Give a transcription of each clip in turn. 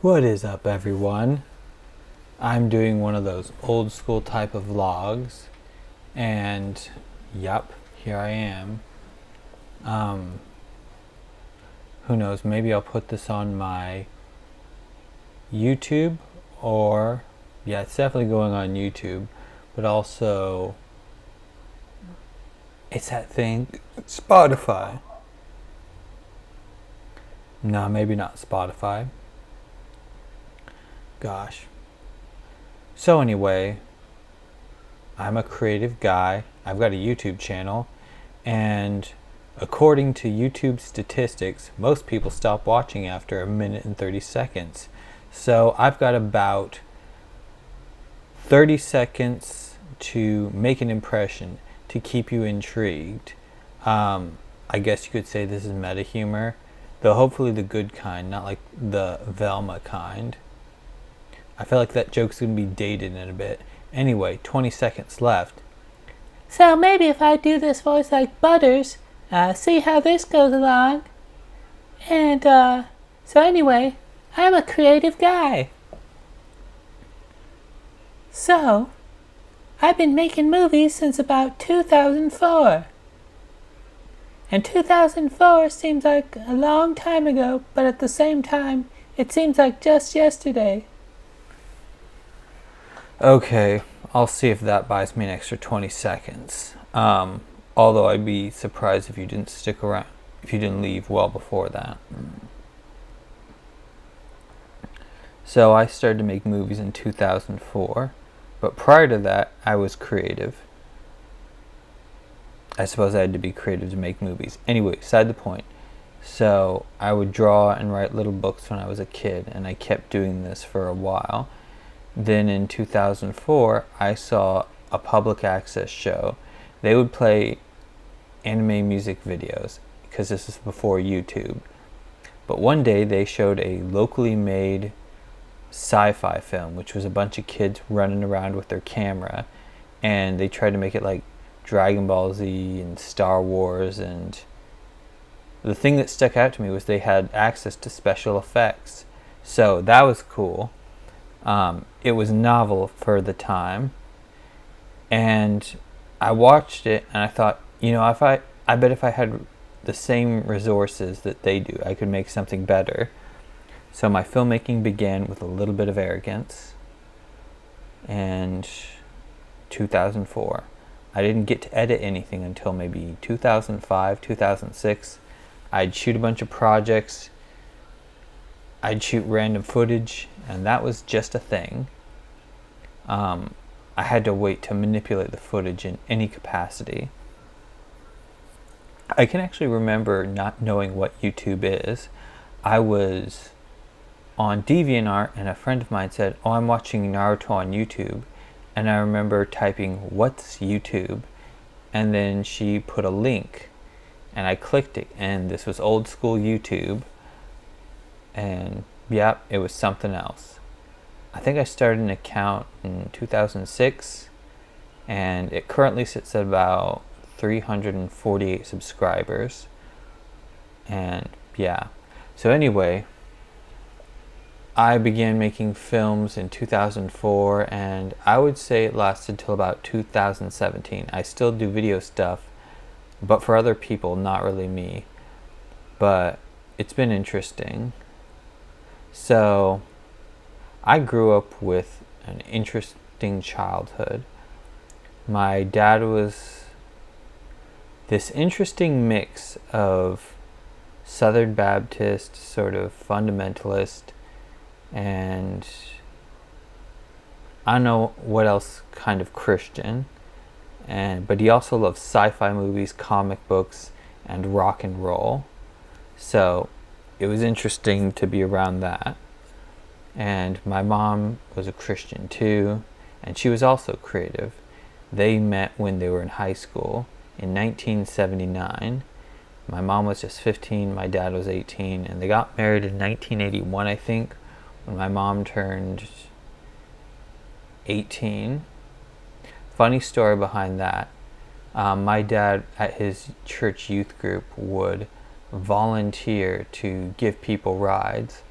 What is up, everyone? I'm doing one of those old school type of vlogs, and yep, here I am. Who knows, maybe I'll put this on my YouTube, or yeah, it's definitely going on YouTube, but also it's that thing, Spotify. No, maybe not Spotify. Gosh. So anyway, I'm a creative guy. I've got a YouTube channel, and according to YouTube statistics, most people stop watching after a minute and 30 seconds. So I've got about 30 seconds to make an impression to keep you intrigued. I guess you could say this is meta humor, though hopefully the good kind, not like the Velma kind. I feel like that joke's going to be dated in a bit. Anyway, 20 seconds left. So maybe if I do this voice like Butters, see how this goes along. And, so anyway, I'm a creative guy. So, I've been making movies since about 2004. And 2004 seems like a long time ago, but at the same time, it seems like just yesterday. Okay, I'll see if that buys me an extra 20 seconds. Although I'd be surprised if you didn't stick around, if you didn't leave well before that. So I started to make movies in 2004, but prior to that, I was creative. I suppose I had to be creative to make movies. Anyway, beside the point. So I would draw and write little books when I was a kid, and I kept doing this for a while. Then in 2004, I saw a public access show. They would play anime music videos, because this is before YouTube. But one day they showed a locally made sci-fi film, which was a bunch of kids running around with their camera, and they tried to make it like Dragon Ball Z and Star Wars, and the thing that stuck out to me was they had access to special effects. So that was cool. It was novel for the time, and I watched it and I thought, I bet if I had the same resources that they do, I could make something better. So my filmmaking began with a little bit of arrogance. And 2004, I didn't get to edit anything until maybe 2005, 2006. I'd shoot a bunch of projects. I'd shoot random footage, and that was just a thing. I had to wait to manipulate the footage in any capacity. I can actually remember not knowing what YouTube is. I was on DeviantArt, and a friend of mine said, "Oh, I'm watching Naruto on YouTube." And I remember typing, "What's YouTube?" And then she put a link, and I clicked it, and this was old school YouTube. And yeah, it was something else. I think I started an account in 2006, and it currently sits at about 348 subscribers. And yeah, so anyway, I began making films in 2004, and I would say it lasted till about 2017. I still do video stuff, but for other people, not really me. But it's been interesting. So I grew up with an interesting childhood. My dad was this interesting mix of Southern Baptist, sort of fundamentalist, and I don't know what else, kind of Christian. But he also loved sci-fi movies, comic books, and rock and roll. So it was interesting to be around that. And my mom was a Christian too, and she was also creative. They met when they were in high school in 1979. My mom was just 15, my dad was 18, and they got married in 1981, I think, when my mom turned 18. Funny story behind that. My dad, at his church youth group, would volunteer to give people rides,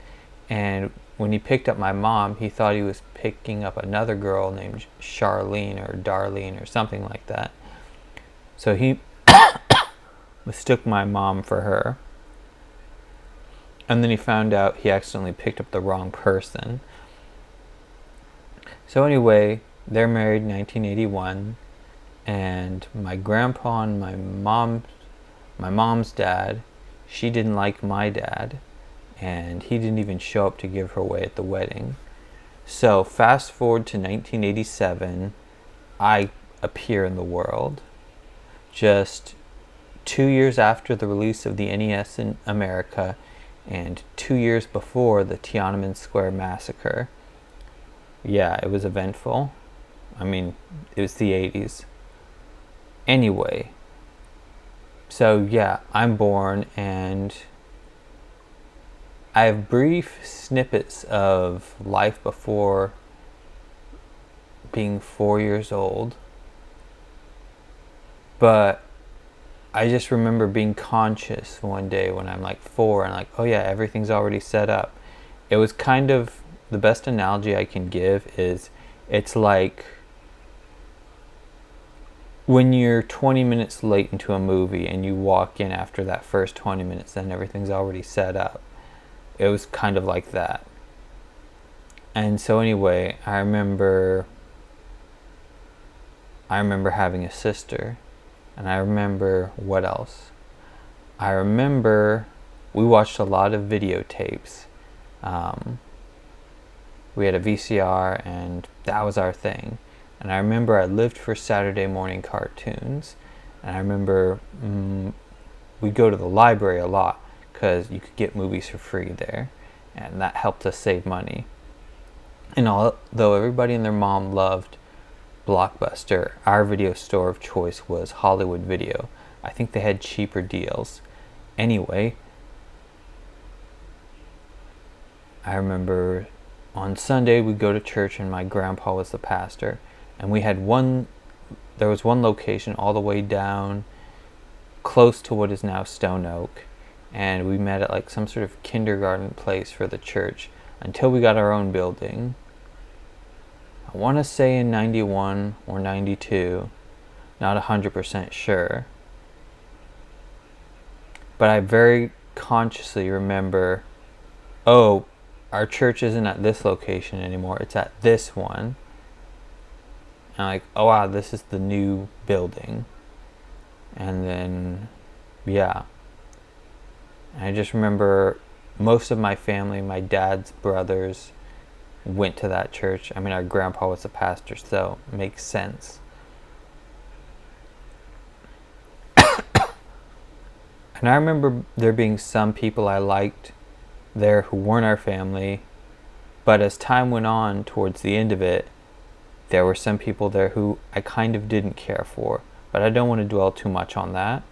and when he picked up my mom, he thought he was picking up another girl named Charlene or Darlene or something like that. So he mistook my mom for her. And then he found out he accidentally picked up the wrong person. So anyway, they're married in 1981, and my grandpa and my mom's dad, she didn't like my dad, and he didn't even show up to give her away at the wedding. So fast forward to 1987, I appear in the world. Just 2 years after the release of the NES in America, and 2 years before the Tiananmen Square massacre. Yeah, it was eventful. I mean, it was the 80s. Anyway, so yeah, I'm born, and I have brief snippets of life before being 4 years old. But I just remember being conscious one day when I'm like 4 and like, oh yeah, everything's already set up. It was kind of, the best analogy I can give is, it's like when you're 20 minutes late into a movie and you walk in after that first 20 minutes, then everything's already set up. It was kind of like that. And so anyway, I remember having a sister. And I remember, what else? I remember we watched a lot of videotapes. We had a VCR, and that was our thing. And I remember I lived for Saturday morning cartoons. And I remember we'd go to the library a lot because you could get movies for free there. And that helped us save money. And although everybody and their mom loved Blockbuster, our video store of choice was Hollywood Video. I think they had cheaper deals. Anyway, I remember on Sunday we'd go to church, and my grandpa was the pastor, and there was one location all the way down close to what is now Stone Oak, and we met at like some sort of kindergarten place for the church until we got our own building. I want to say in 91 or 92, not 100% sure. But I very consciously remember, oh, our church isn't at this location anymore, it's at this one. And I'm like, oh wow, this is the new building. And then, yeah. And I just remember most of my family, my dad's brothers, went to that church. I mean, our grandpa was a pastor, so it makes sense. And I remember there being some people I liked there who weren't our family, but as time went on towards the end of it, there were some people there who I kind of didn't care for, but I don't want to dwell too much on that.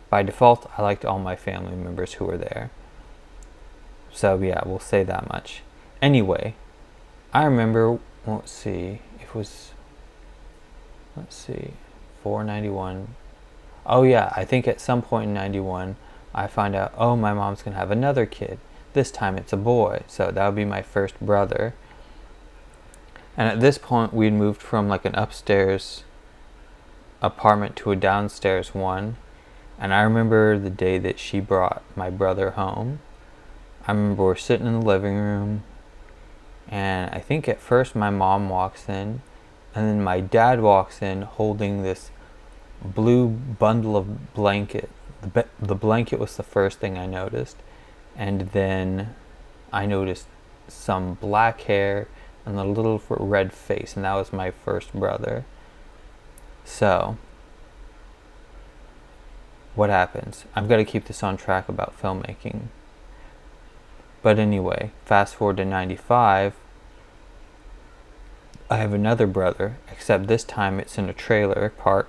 By default, I liked all my family members who were there. So yeah, we'll say that much. Anyway, I remember, let's see, 491. Oh yeah, I think at some point in 91, I find out, oh, my mom's going to have another kid. This time it's a boy, so that would be my first brother. And at this point, we'd moved from like an upstairs apartment to a downstairs one. And I remember the day that she brought my brother home. I remember we're sitting in the living room, and I think at first my mom walks in, and then my dad walks in holding this blue bundle of blanket. The blanket was the first thing I noticed, and then I noticed some black hair and a little red face, and that was my first brother. So, what happens? I've got to keep this on track about filmmaking. But anyway, fast forward to 95, I have another brother, except this time it's in a trailer park.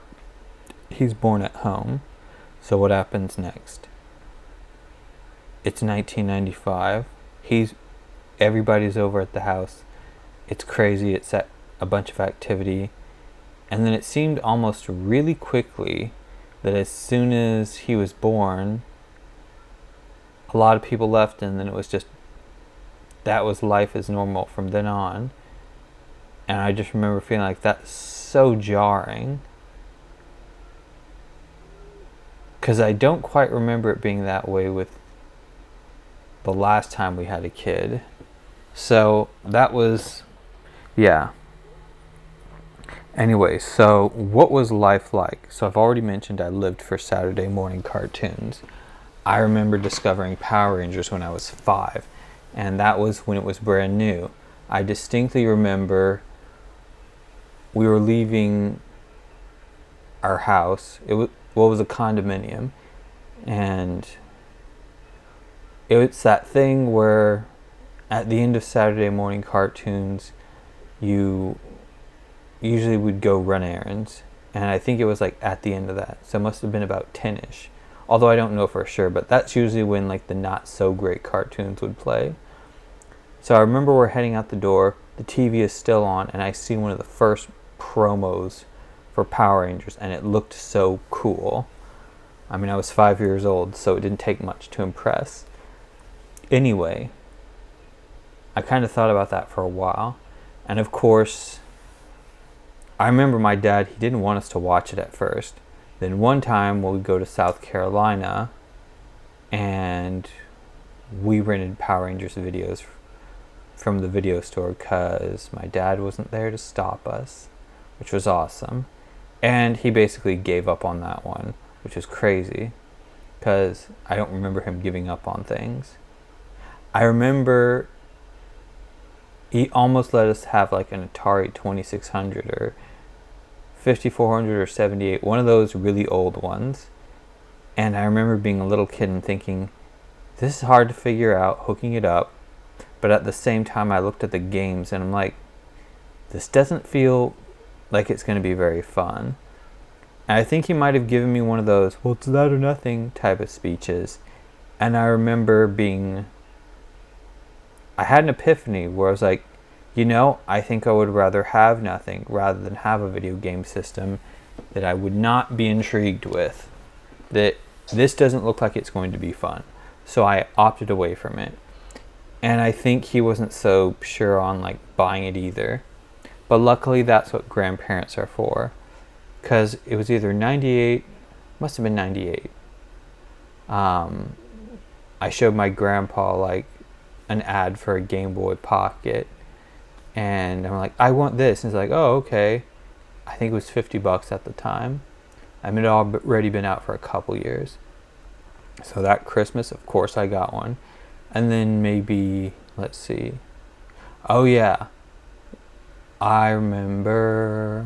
He's born at home. So what happens next? It's 1995. Everybody's over at the house. It's crazy. It's at a bunch of activity. And then it seemed almost really quickly that as soon as he was born, a lot of people left, and then it was just, that was life as normal from then on. And I just remember feeling like that's so jarring, because I don't quite remember it being that way with the last time we had a kid. So that was, yeah. Anyway, so what was life like? So I've already mentioned I lived for Saturday morning cartoons. I remember discovering Power Rangers when I was 5, and that was when it was brand new. I distinctly remember we were leaving our house. It was a condominium, and it's that thing where at the end of Saturday morning cartoons, you usually would go run errands, and I think it was like at the end of that, so it must have been about 10ish, although I don't know for sure, but that's usually when like the not so great cartoons would play. So I remember we're heading out the door, the TV is still on, and I see one of the first promos for Power Rangers, and it looked so cool. I mean, I was 5 years old, so it didn't take much to impress. Anyway, I kind of thought about that for a while, and of course, I remember my dad, he didn't want us to watch it at first. Then one time when we go to South Carolina, and we rented Power Rangers videos from the video store because my dad wasn't there to stop us, which was awesome. And he basically gave up on that one, which was crazy because I don't remember him giving up on things. I remember he almost let us have like an Atari 2600 or 5400 or 78, one of those really old ones. And I remember being a little kid and thinking, this is hard to figure out, hooking it up. But at the same time, I looked at the games and I'm like, this doesn't feel like it's going to be very fun. And I think he might have given me one of those, well, it's that or nothing type of speeches. And I remember I had an epiphany where I was like, I think I would rather have nothing rather than have a video game system that I would not be intrigued with. That this doesn't look like it's going to be fun. So I opted away from it. And I think he wasn't so sure on like buying it either. But luckily that's what grandparents are for. Because it was either 98, must have been 98. I showed my grandpa like an ad for a Game Boy Pocket. And I'm like, I want this. And he's like, oh, okay. I think it was $50 at the time. I mean, it had already been out for a couple years. So that Christmas, of course, I got one. And then maybe, let's see. Oh, yeah. I remember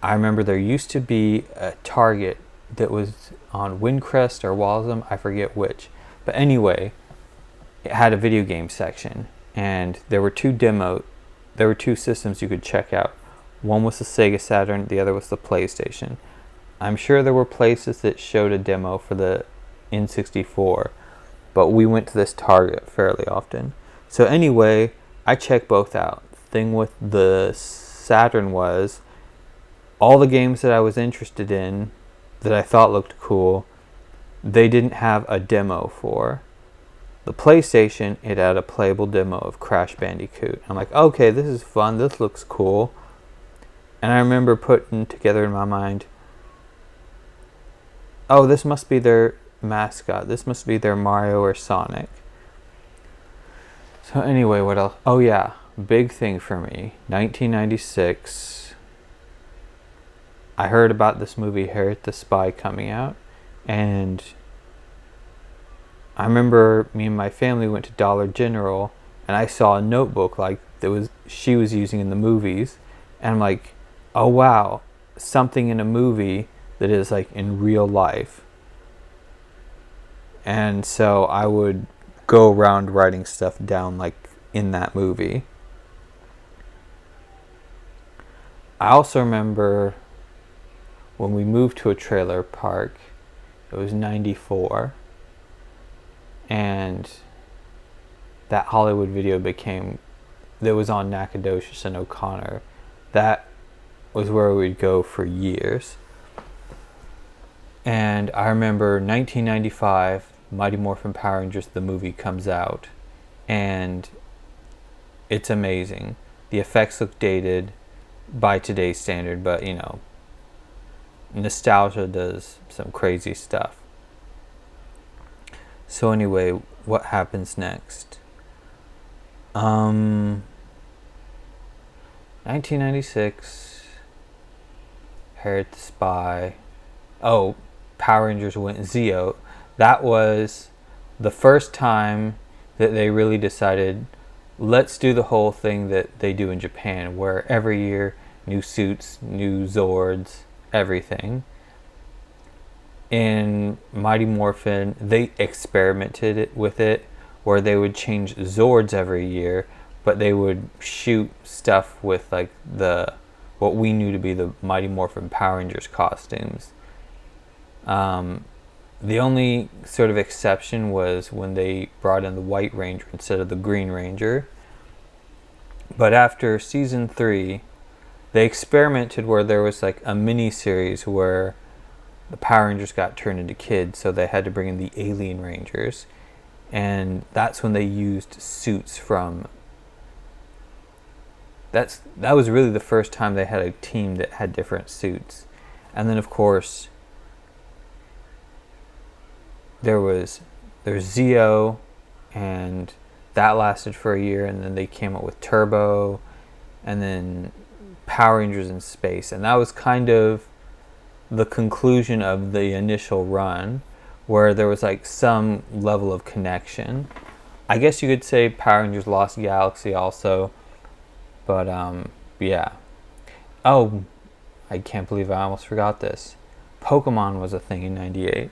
there used to be a Target that was on Windcrest or Walsham. I forget which. But anyway, it had a video game section. And there were two systems you could check out. One was the Sega Saturn, the other was the PlayStation. I'm sure there were places that showed a demo for the N64, but we went to this Target fairly often. So anyway, I checked both out. The thing with the Saturn was all the games that I was interested in that I thought looked cool, they didn't have a demo for. The PlayStation, it had a playable demo of Crash Bandicoot. I'm like, okay, this is fun, this looks cool. And I remember putting together in my mind, oh, this must be their mascot. This must be their Mario or Sonic. So anyway, what else? Oh yeah, big thing for me. 1996. I heard about this movie, Harriet the Spy, coming out. And I remember me and my family went to Dollar General and I saw a notebook like she was using in the movies. And I'm like, oh wow, something in a movie that is like in real life. And so I would go around writing stuff down like in that movie. I also remember when we moved to a trailer park, it was 94, and that Hollywood video that was on Nacogdoches and O'Connor, that was where we'd go for years. And I remember 1995, Mighty Morphin Power Rangers, the movie, comes out. And it's amazing. The effects look dated by today's standard, but you know, nostalgia does some crazy stuff. So anyway, what happens next? 1996, Harriet the Spy. Oh, Power Rangers went Zeo. That was the first time that they really decided, let's do the whole thing that they do in Japan, where every year, new suits, new Zords, everything. In Mighty Morphin, they experimented with it, where they would change Zords every year, but they would shoot stuff with like what we knew to be the Mighty Morphin Power Rangers costumes. The only sort of exception was when they brought in the White Ranger instead of the Green Ranger. But after season 3, they experimented where there was like a mini series where the Power Rangers got turned into kids, so they had to bring in the Alien Rangers. And that's when they used suits from... That was really the first time they had a team that had different suits. And then, of course, there's Zeo, and that lasted for a year, and then they came up with Turbo, and then Power Rangers in Space. And that was kind of the conclusion of the initial run, where there was like some level of connection. I guess you could say Power Rangers Lost Galaxy also, but yeah. Oh, I can't believe I almost forgot this. Pokemon was a thing in '98.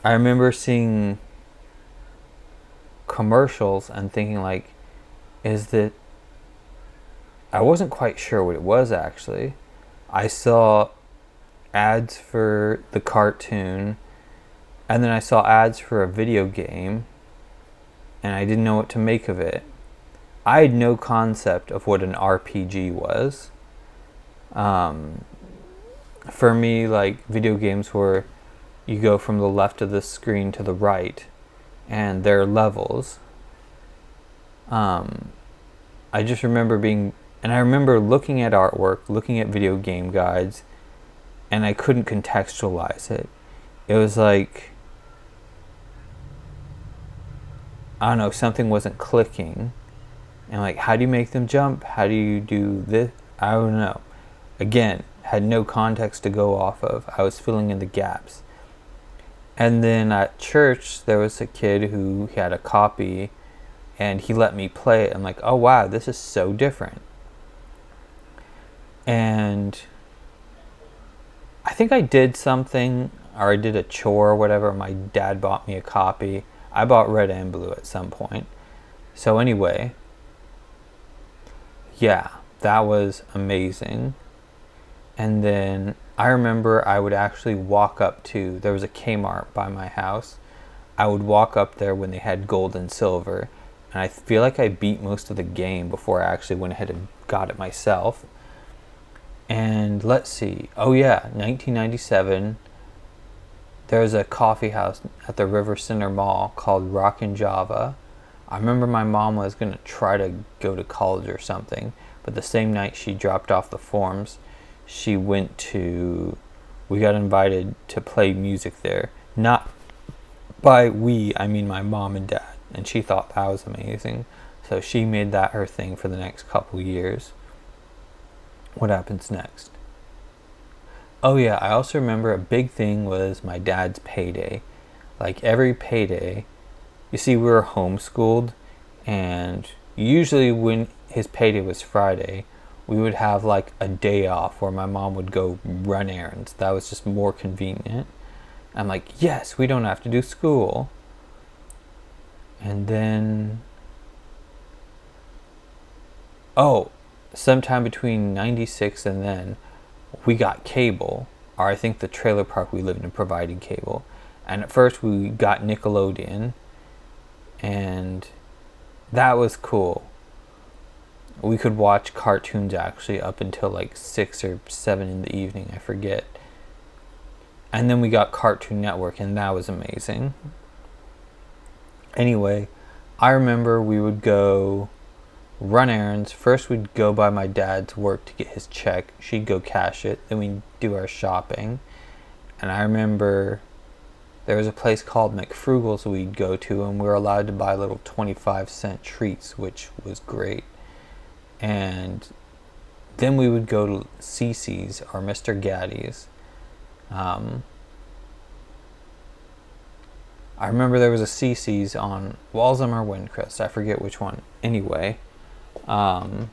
I remember seeing commercials and thinking like, I wasn't quite sure what it was actually. I saw ads for the cartoon, and then I saw ads for a video game, and I didn't know what to make of it. I had no concept of what an RPG was. For me, like, video games were, you go from the left of the screen to the right, and there are levels. I just remember I remember looking at artwork, looking at video game guides, and I couldn't contextualize it. It was like, I don't know, something wasn't clicking. And like, how do you make them jump? How do you do this? I don't know. Again, had no context to go off of. I was filling in the gaps. And then at church, there was a kid who had a copy, and he let me play it. I'm like, oh wow, this is so different. And I think I did something, or I did a chore or whatever. My dad bought me a copy. I bought Red and Blue at some point. So anyway, yeah, that was amazing. And then I remember I would actually walk up to, there was a Kmart by my house. I would walk up there when they had gold and silver. And I feel like I beat most of the game before I actually went ahead and got it myself. And let's see. Oh yeah, 1997. There was a coffee house at the River Center Mall called Rockin' Java. I remember my mom was going to try to go to college or something. But the same night she dropped off the forms, we got invited to play music there. Not by we, I mean my mom and dad. And she thought that was amazing. So she made that her thing for the next couple years. What happens next? Oh yeah, I also remember a big thing was my dad's payday. Like every payday, you see, we were homeschooled, and usually when his payday was Friday, we would have like a day off where my mom would go run errands. That was just more convenient. I'm like, yes, we don't have to do school. And then, sometime between 96 and then, we got cable. Or I think the trailer park we lived in provided cable. And at first we got Nickelodeon, and that was cool. We could watch cartoons actually up until like 6 or 7 in the evening, I forget. And then we got Cartoon Network, and that was amazing. Anyway, I remember we would go run errands. First, we'd go by my dad's work to get his check. She'd go cash it. Then we'd do our shopping. And I remember there was a place called McFrugal's we'd go to, and we were allowed to buy little 25-cent treats, which was great. And then we would go to CC's or Mr. Gaddy's. I remember there was a CC's on Walsham or Windcrest. I forget which one. Anyway. And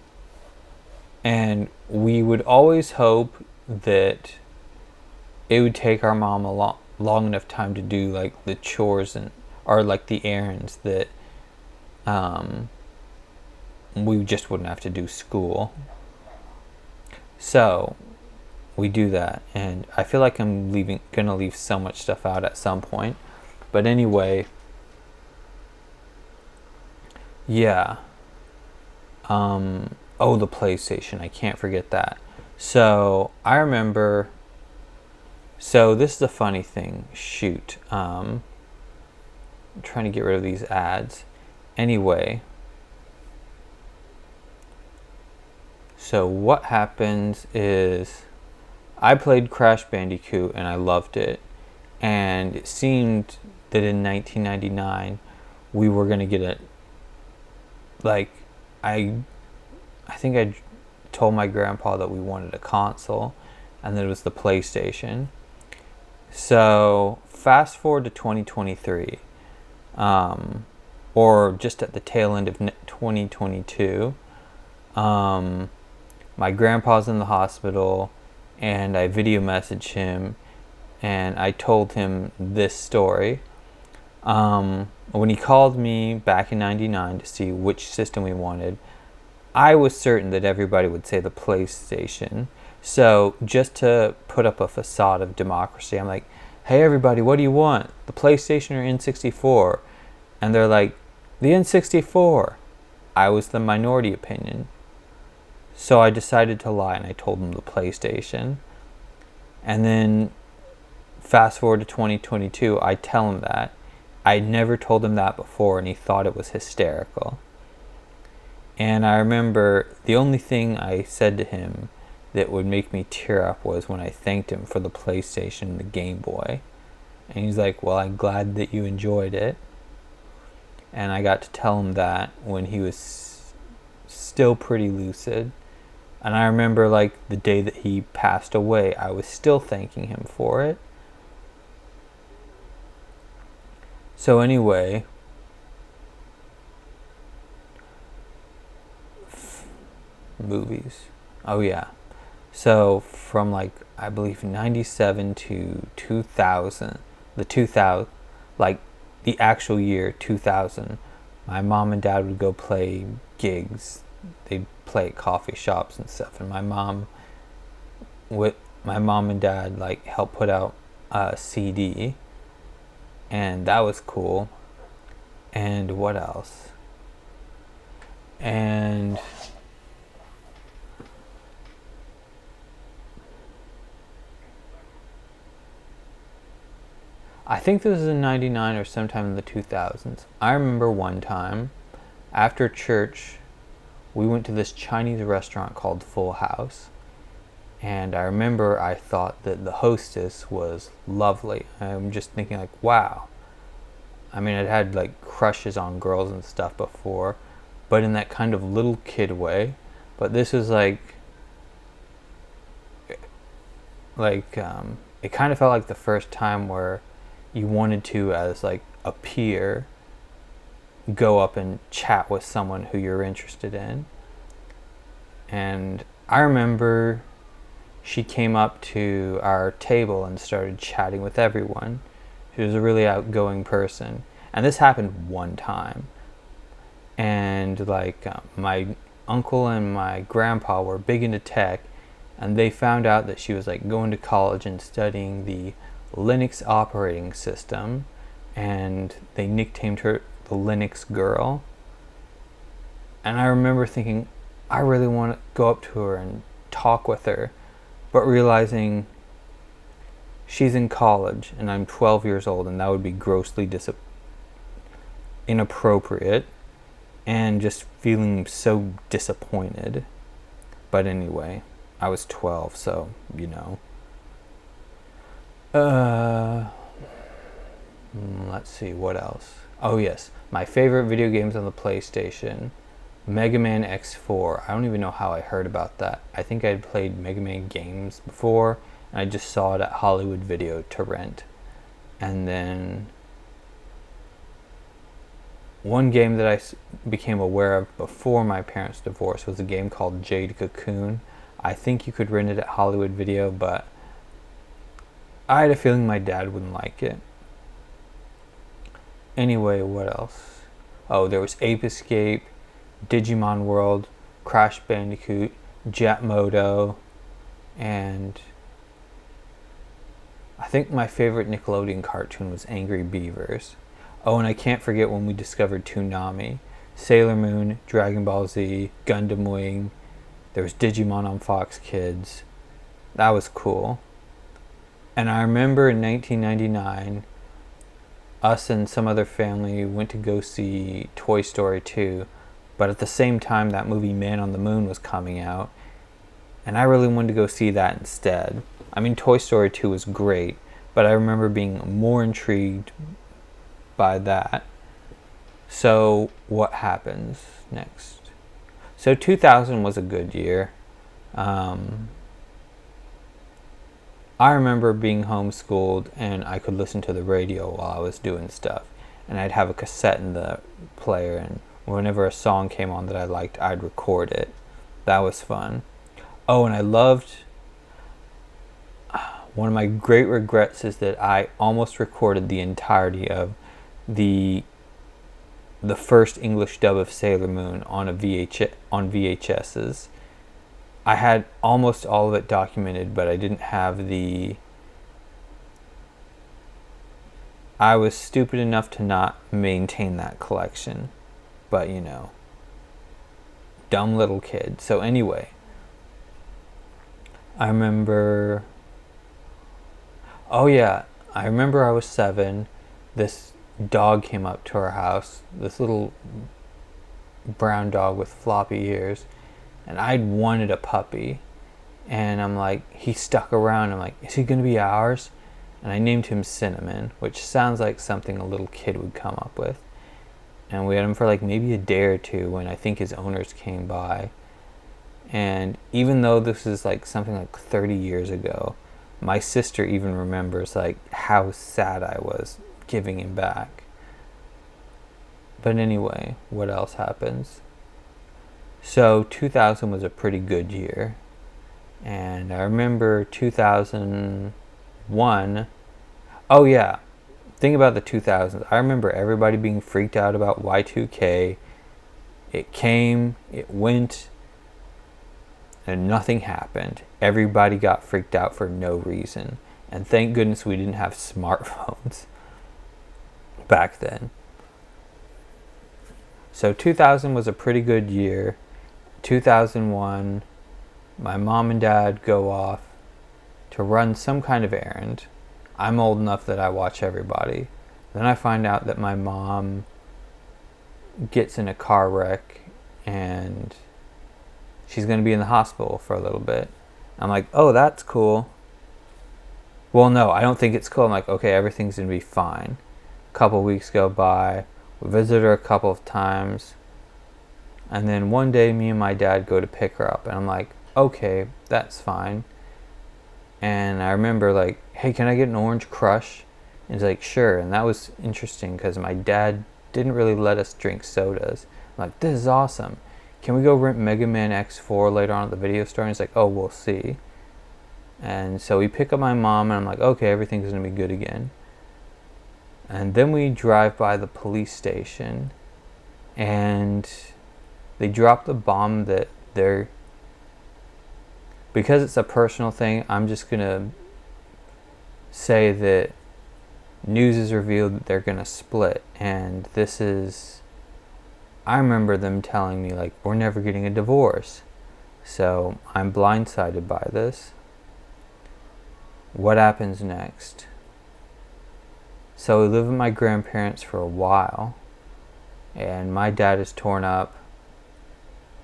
we would always hope that it would take our mom a long enough time to do like the chores or like the errands that we just wouldn't have to do school. So we do that, and I feel like I'm gonna leave so much stuff out at some point. But anyway, yeah. Oh, the PlayStation. I can't forget that. So I remember. So this is a funny thing. Shoot. I'm trying to get rid of these ads. Anyway. So what happens is I played Crash Bandicoot and I loved it. And it seemed that in 1999 we were going to get it. Like, I think I told my grandpa that we wanted a console, and that it was the PlayStation. So fast forward to 2023, or just at the tail end of 2022. My grandpa's in the hospital, and I video messaged him, and I told him this story. When he called me back in 99 to see which system we wanted, I was certain that everybody would say the PlayStation. So just to put up a facade of democracy, I'm like, hey everybody, what do you want? The PlayStation or N64? And they're like, the N64. I was the minority opinion. So I decided to lie, and I told them the PlayStation. And then fast forward to 2022, I tell him that. I never told him that before, and he thought it was hysterical. And I remember the only thing I said to him that would make me tear up was when I thanked him for the PlayStation and the Game Boy. And he's like, well, I'm glad that you enjoyed it. And I got to tell him that when he was still pretty lucid. And I remember, like, the day that he passed away, I was still thanking him for it. So anyway, movies. Oh yeah. So from like, I believe 97 to 2000, like the actual year 2000, my mom and dad would go play gigs. They'd play at coffee shops and stuff, and my mom and dad like helped put out a CD, and that was cool. And what else? And I think this was in 99 or sometime in the 2000s. I remember one time after church we went to this Chinese restaurant called Full House, and I remember I thought that the hostess was lovely. I'm just thinking like, wow. I mean, I'd had like crushes on girls and stuff before, but in that kind of little kid way. But this was like it kind of felt like the first time where you wanted to, as like a peer, go up and chat with someone who you're interested in. And I remember she came up to our table and started chatting with everyone. She was a really outgoing person. And this happened one time. And like my uncle and my grandpa were big into tech, and they found out that she was like going to college and studying the Linux operating system, and they nicknamed her the Linux Girl. And I remember thinking, I really want to go up to her and talk with her, but realizing she's in college and I'm 12 years old, and that would be grossly inappropriate and just feeling so disappointed. But anyway, I was 12, so, you know. Let's see, what else? Oh yes, my favorite video games on the PlayStation. Mega Man X4. I don't even know how I heard about that. I think I'd played Mega Man games before, and I just saw it at Hollywood Video to rent. And then one game that I became aware of before my parents' divorce was a game called Jade Cocoon. I think you could rent it at Hollywood Video, but I had a feeling my dad wouldn't like it. Anyway, what else? Oh, there was Ape Escape, Digimon World, Crash Bandicoot, Jetmoto, and I think my favorite Nickelodeon cartoon was Angry Beavers. Oh, and I can't forget when we discovered Toonami, Sailor Moon, Dragon Ball Z, Gundam Wing. There was Digimon on Fox Kids. That was cool. And I remember in 1999, us and some other family went to go see Toy Story 2, but at the same time that movie Man on the Moon was coming out, and I really wanted to go see that instead. I mean, Toy Story 2 was great, but I remember being more intrigued by that. So what happens next? So 2000 was a good year. I remember being homeschooled and I could listen to the radio while I was doing stuff. And I'd have a cassette in the player, and whenever a song came on that I liked, I'd record it. That was fun. Oh, and I loved... One of my great regrets is that I almost recorded the entirety of the first English dub of Sailor Moon on VHSs. I had almost all of it documented, but I didn't have the... I was stupid enough to not maintain that collection. But, you know, dumb little kid. So anyway, I remember... Oh yeah, I remember I was 7. This dog came up to our house. This little brown dog with floppy ears. And I'd wanted a puppy. And I'm like, he stuck around. I'm like, is he going to be ours? And I named him Cinnamon, which sounds like something a little kid would come up with. And we had him for like maybe a day or two when I think his owners came by. And even though this is like something like 30 years ago, my sister even remembers like how sad I was giving him back. But anyway, what else happens? So 2000 was a pretty good year. And I remember 2001. Oh yeah, think about the 2000s. I remember everybody being freaked out about Y2K. It came, it went, and nothing happened. Everybody got freaked out for no reason. And thank goodness we didn't have smartphones back then. So 2000 was a pretty good year. 2001, my mom and dad go off to run some kind of errand. I'm old enough that I watch everybody. Then I find out that my mom gets in a car wreck and she's going to be in the hospital for a little bit. I'm like, oh, that's cool. Well, no, I don't think it's cool. I'm like, okay, everything's going to be fine. A couple weeks go by. We visit her a couple of times. And then one day, me and my dad go to pick her up. And I'm like, okay, that's fine. And I remember like, hey, can I get an orange crush? And he's like, sure. And that was interesting because my dad didn't really let us drink sodas. I'm like, this is awesome. Can we go rent Mega Man X4 later on at the video store? And he's like, oh, we'll see. And so we pick up my mom, and I'm like, okay, everything's going to be good again. And then we drive by the police station, and they drop the bomb that they're... Because it's a personal thing, I'm just going to say that news is revealed that they're going to split. And this is... I remember them telling me, like, we're never getting a divorce. So I'm blindsided by this. what happens next? So we live with my grandparents for a while, and my dad is torn up.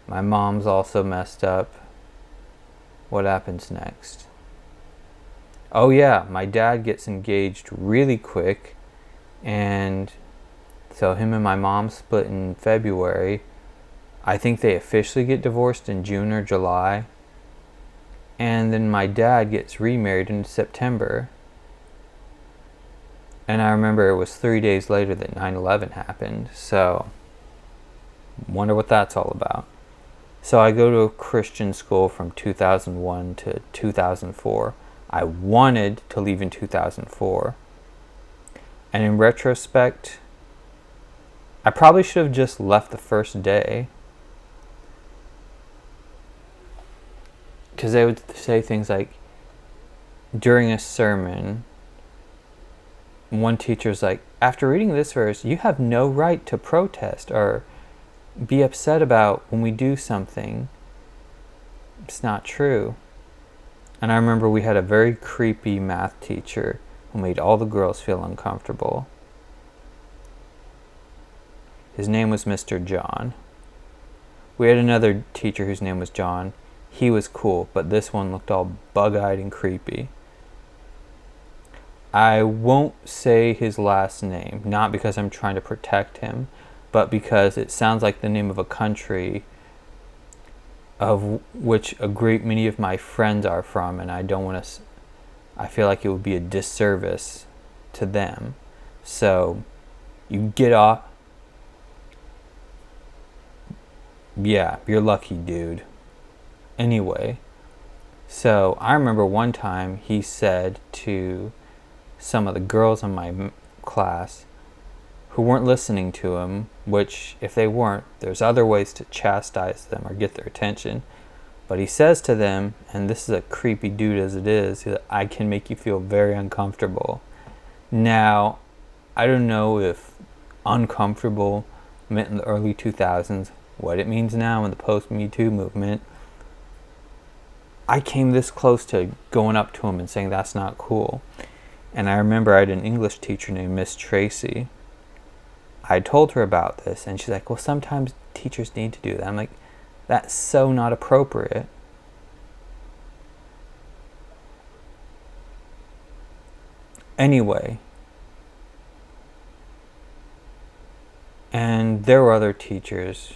My mom's also messed up. What happens next? Oh yeah, my dad gets engaged really quick, and so him and my mom split in February. I think they officially get divorced in June or July. And then my dad gets remarried in September. And I remember it was 3 days later that 9/11 happened. So, wonder what that's all about. So I go to a Christian school from 2001 to 2004. I wanted to leave in 2004. And in retrospect, I probably should have just left the first day. Because they would say things like, during a sermon, one teacher's like, after reading this verse, you have no right to protest or be upset about when we do something. It's not true. And I remember we had a very creepy math teacher who made all the girls feel uncomfortable. His name was Mr. John. We had another teacher whose name was John. He was cool, but this one looked all bug-eyed and creepy. I won't say his last name, not because I'm trying to protect him, but because it sounds like the name of a country of which a great many of my friends are from, and I don't want to, I feel like it would be a disservice to them. So, you get off. Yeah, you're lucky, dude. Anyway, so I remember one time he said to some of the girls in my class who weren't listening to him, which if they weren't, there's other ways to chastise them or get their attention. But he says to them, and this is a creepy dude as it is, I can make you feel very uncomfortable. Now, I don't know if uncomfortable meant in the early 2000s, what it means now in the post-Me Too movement. I came this close to going up to him and saying that's not cool. And I remember I had an English teacher named Miss Tracy. I told her about this, and she's like, well, sometimes teachers need to do that. I'm like, that's so not appropriate. Anyway, and there were other teachers,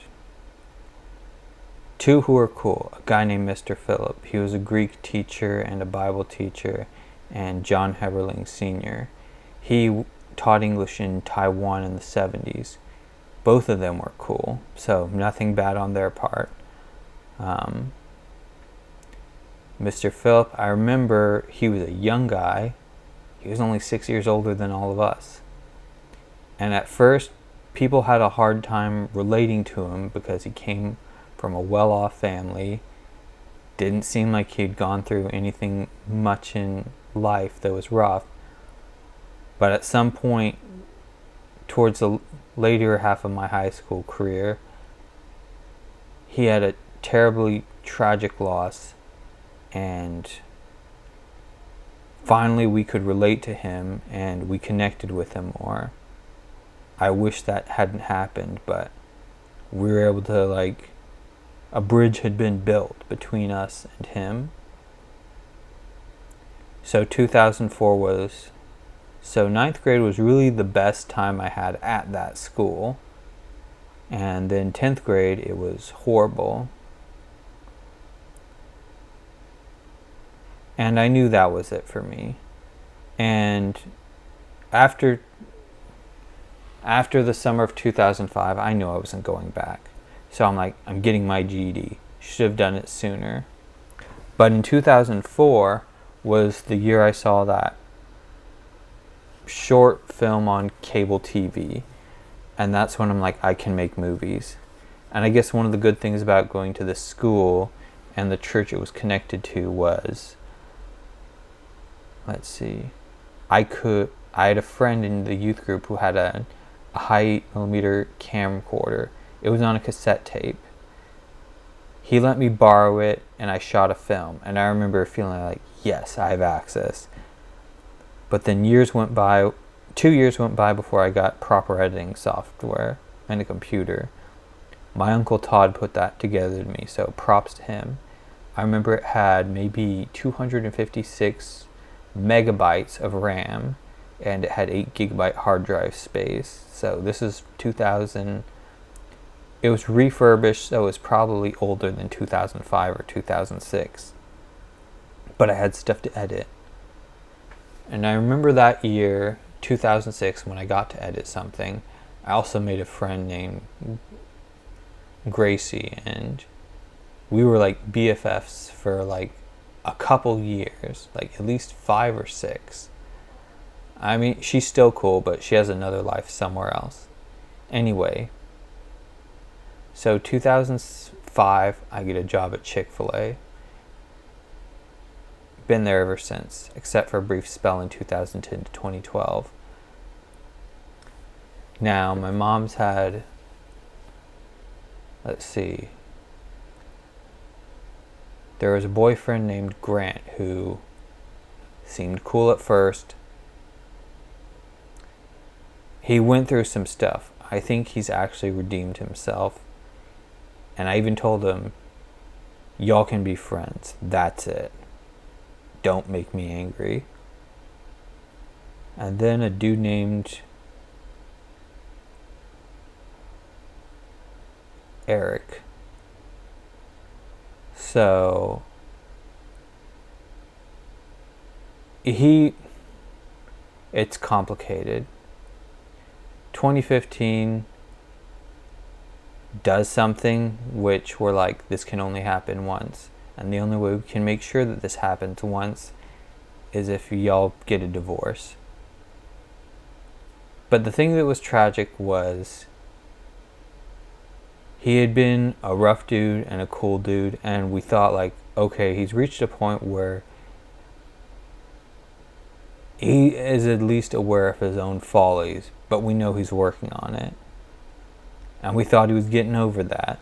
two who were cool. A guy named Mr. Phillip. He was a Greek teacher and a Bible teacher, and John Heberling Sr. He taught English in Taiwan in the 70s. Both of them were cool, so nothing bad on their part. Mr. Phillip, I remember he was a young guy. He was only 6 years older than all of us. And at first, people had a hard time relating to him because he came from a well-off family. Didn't seem like he'd gone through anything much in life that was rough. But at some point, towards the later half of my high school career, he had a terribly tragic loss, and finally we could relate to him and we connected with him more. I wish that hadn't happened, but we were able to, a bridge had been built between us and him. So 2004 was, so 9th grade was really the best time I had at that school. And then 10th grade, it was horrible. And I knew that was it for me. And after the summer of 2005, I knew I wasn't going back. So I'm like, I'm getting my GED. Should have done it sooner. But in 2004 was the year I saw that short film on cable TV. And that's when I'm like, I can make movies. And I guess one of the good things about going to this school and the church it was connected to was, let's see, I had a friend in the youth group who had a high 8mm camcorder. It was on a cassette tape. He let me borrow it, and I shot a film. And I remember feeling like, yes, I have access. But then 2 years went by before I got proper editing software and a computer. My Uncle Todd put that together to me, so props to him. I remember it had maybe 256 megabytes of RAM, and it had 8 gigabyte hard drive space. So this is 2000. It was refurbished, so it was probably older than 2005 or 2006. But I had stuff to edit. And I remember that year, 2006, when I got to edit something, I also made a friend named Gracie, and we were like BFFs for like a couple years, like at least 5 or 6. I mean, she's still cool, but she has another life somewhere else. Anyway, so 2005, I get a job at Chick-fil-A. Been there ever since, except for a brief spell in 2010 to 2012. Now, my mom's had, let's see, there was a boyfriend named Grant who seemed cool at first. He went through some stuff. I think he's actually redeemed himself. And I even told him, y'all can be friends. That's it. Don't make me angry. And then a dude named Eric. So it's complicated. 2015 does something which we're like, this can only happen once. And the only way we can make sure that this happens once is if y'all get a divorce. But the thing that was tragic was he had been a rough dude and a cool dude, and we thought like, okay, he's reached a point where he is at least aware of his own follies, but we know he's working on it. And we thought he was getting over that.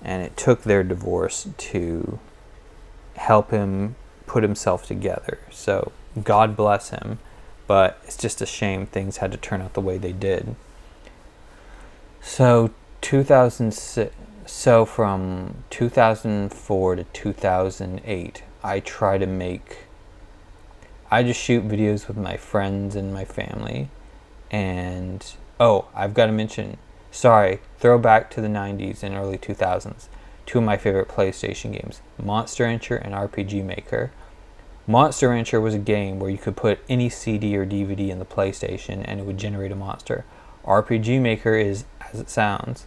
And it took their divorce to help him put himself together. So God bless him, but it's just a shame things had to turn out the way they did. So 2006, so from 2004 to 2008, I just shoot videos with my friends and my family. And I've got to mention, throwback to the 90s and early 2000s. 2 of my favorite PlayStation games, Monster Rancher and RPG Maker. Monster Rancher was a game where you could put any CD or DVD in the PlayStation and it would generate a monster. RPG Maker is, as it sounds,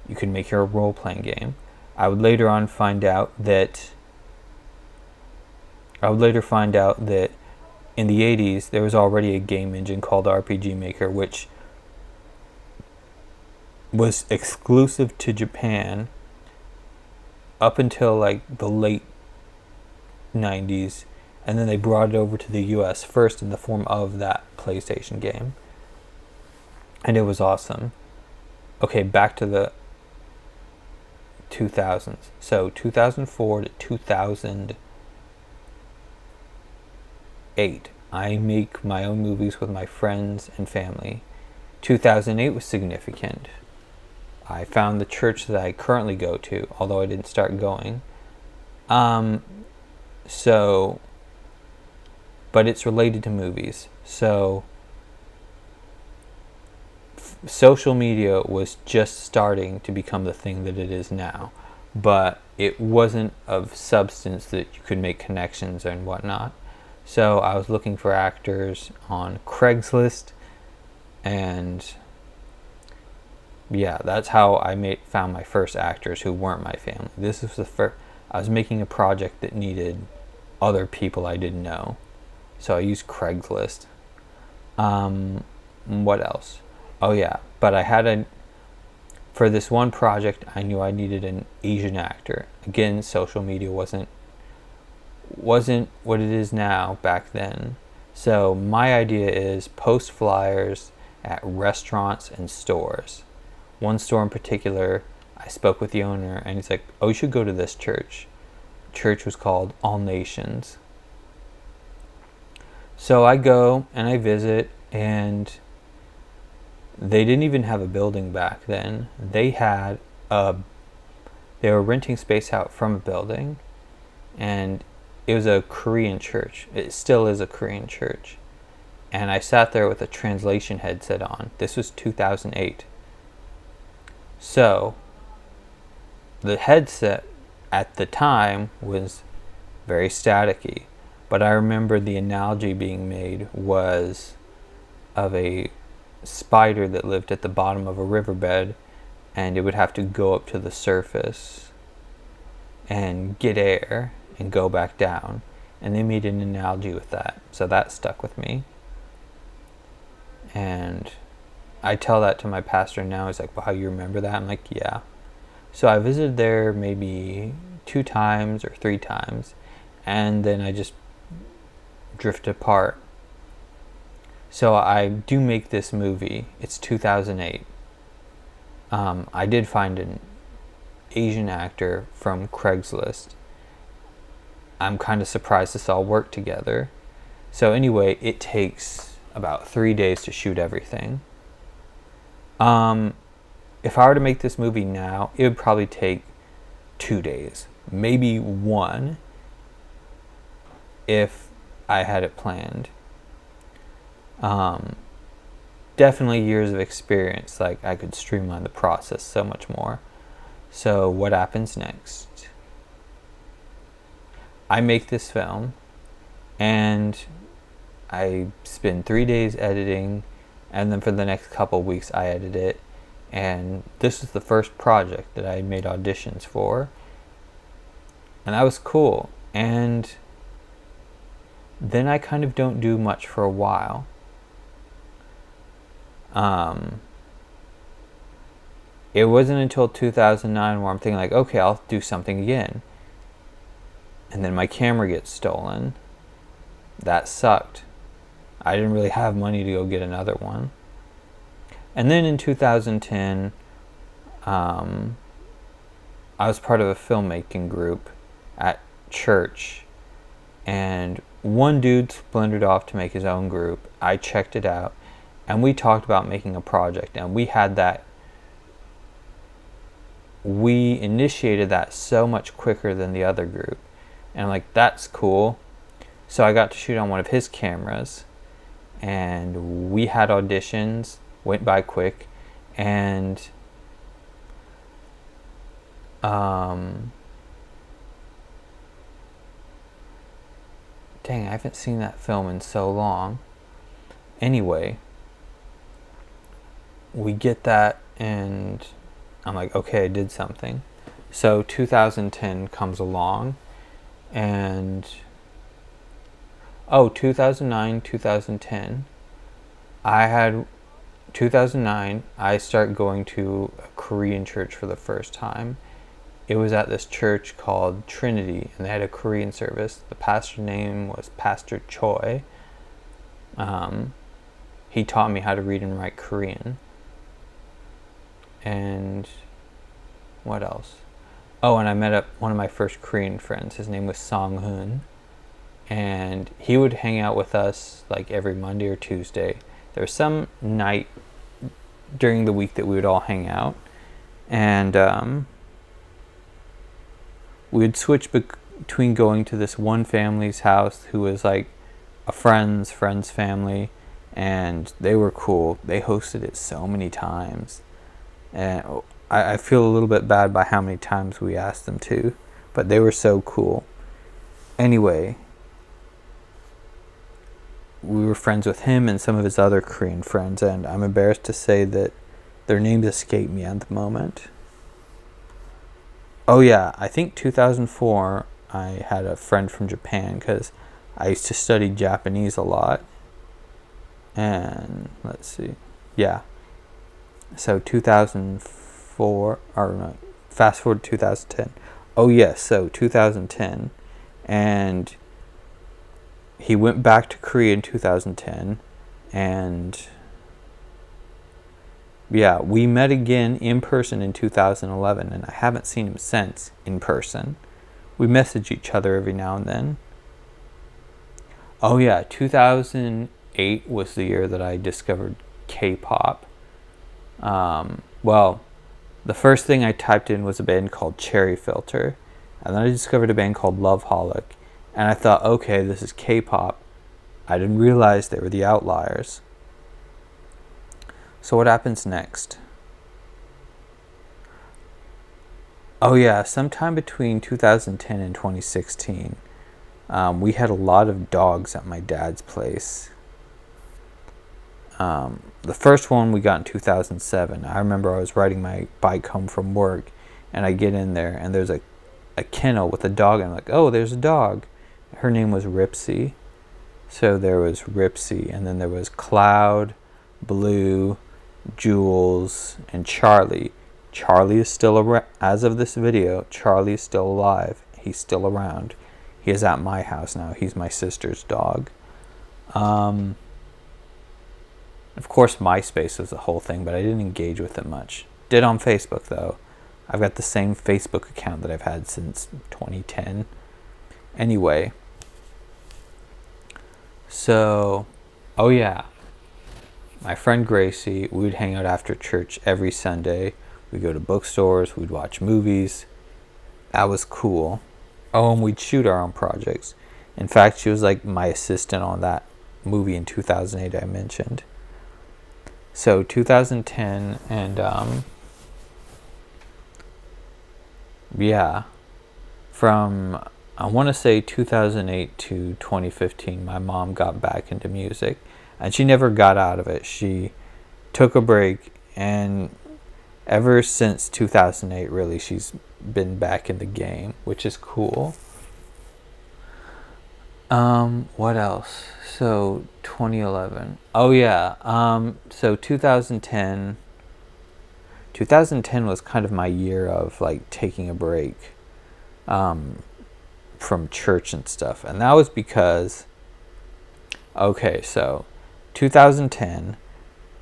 you can make your role-playing game. I would later find out that in the 80s there was already a game engine called RPG Maker, which was exclusive to Japan up until like the late 90s, and then they brought it over to the US first in the form of that PlayStation game, and it was awesome. Okay, back to the 2000s. So 2004 to 2008, I make my own movies with my friends and family. 2008 was significant. I found the church that I currently go to, although I didn't start going. But it's related to movies. So, social media was just starting to become the thing that it is now. But it wasn't of substance that you could make connections and whatnot. So, I was looking for actors on Craigslist, and yeah, that's how I found my first actors who weren't my family. This was the first. I was making a project that needed other people I didn't know, so I used Craigslist. What else? Oh yeah, but for this one project, I knew I needed an Asian actor. Again, social media wasn't what it is now back then. So my idea is post flyers at restaurants and stores. One store in particular, I spoke with the owner, and he's like, oh, you should go to this church. Church was called All Nations. So I go and I visit, and they didn't even have a building back then. They were renting space out from a building, and it was a Korean church. It still is a Korean church. And I sat there with a translation headset on. This was 2008. So the headset at the time was very staticky. But I remember the analogy being made was of a spider that lived at the bottom of a riverbed, and it would have to go up to the surface and get air and go back down. And they made an analogy with that. So that stuck with me. And I tell that to my pastor now. He's like, wow, you remember that? I'm like, yeah. So I visited there maybe 2 times or 3 times, and then I just drift apart. So I do make this movie. It's 2008. I did find an Asian actor from Craigslist. I'm kind of surprised this all worked together. So anyway, it takes about 3 days to shoot everything. If I were to make this movie now, it would probably take 2 days, maybe 1, if I had it planned. Definitely years of experience. Like, I could streamline the process so much more. So what happens next? I make this film, and I spend 3 days editing, and then for the next couple of weeks I edit it. And this was the first project that I had made auditions for, and that was cool. And then I kind of don't do much for a while. It wasn't until 2009 where I'm thinking like, okay, I'll do something again. And then my camera gets stolen. That sucked. I didn't really have money to go get another one. And then in 2010, I was part of a filmmaking group at church, and one dude splintered off to make his own group. I checked it out, and we talked about making a project, and we initiated that so much quicker than the other group. And I'm like, that's cool. So I got to shoot on one of his cameras, and we had auditions, went by quick, and dang, I haven't seen that film in so long. Anyway, we get that, and I'm like, okay, I did something. So 2010 comes along, and 2009, 2010, 2009, I start going to a Korean church for the first time. It was at this church called Trinity, and they had a Korean service. The pastor's name was Pastor Choi. He taught me how to read and write Korean. And what else? Oh, and I met up one of my first Korean friends. His name was Song Hoon. And he would hang out with us like every Monday or Tuesday. There was some night during the week that we would all hang out. And we would switch between going to this one family's house who was like a friend's family. And they were cool. They hosted it so many times. And I feel a little bit bad by how many times we asked them to. But they were so cool. Anyway, we were friends with him and some of his other Korean friends, and I'm embarrassed to say that their names escape me at the moment. Oh yeah, I think 2004 I had a friend from Japan because I used to study Japanese a lot. And let's see, yeah. So 2004, or no, fast forward to 2010. Oh yes, so 2010, and he went back to Korea in 2010, and Yeah, we met again in person in 2011, and I haven't seen him since in person. We message each other every now and then. Oh yeah, 2008 was the year that I discovered K-pop. Well, the first thing I typed in was a band called Cherry Filter, and then I discovered a band called Loveholic, and I thought, okay, this is K-pop. I didn't realize they were the outliers. So what happens next? Oh yeah, sometime between 2010 and 2016, we had a lot of dogs at my dad's place. The first one we got in 2007. I remember I was riding my bike home from work, and I get in there, and there's a kennel with a dog, and I'm like, oh, there's a dog. Her name was Ripsy. So there was Ripsy, and then there was Cloud, Blue, Jules, and Charlie. Charlie is still around. As of this video, Charlie is still alive. He's still around. He is at my house now. He's my sister's dog. Of course, MySpace was the whole thing, but I didn't engage with it much. Did on Facebook, though. I've got the same Facebook account that I've had since 2010. Anyway. So, oh yeah. My friend Gracie, we would hang out after church every Sunday. We'd go to bookstores. We'd watch movies. That was cool. Oh, and we'd shoot our own projects. In fact, she was like my assistant on that movie in 2008 I mentioned. So 2010 and yeah, from I want to say 2008 to 2015, my mom got back into music, and she never got out of it. She took a break, and ever since 2008, really, she's been back in the game, which is cool. What else? So 2011. Oh yeah. So 2010. 2010 was kind of my year of like taking a break from church and stuff, and that was because. Okay, so 2010.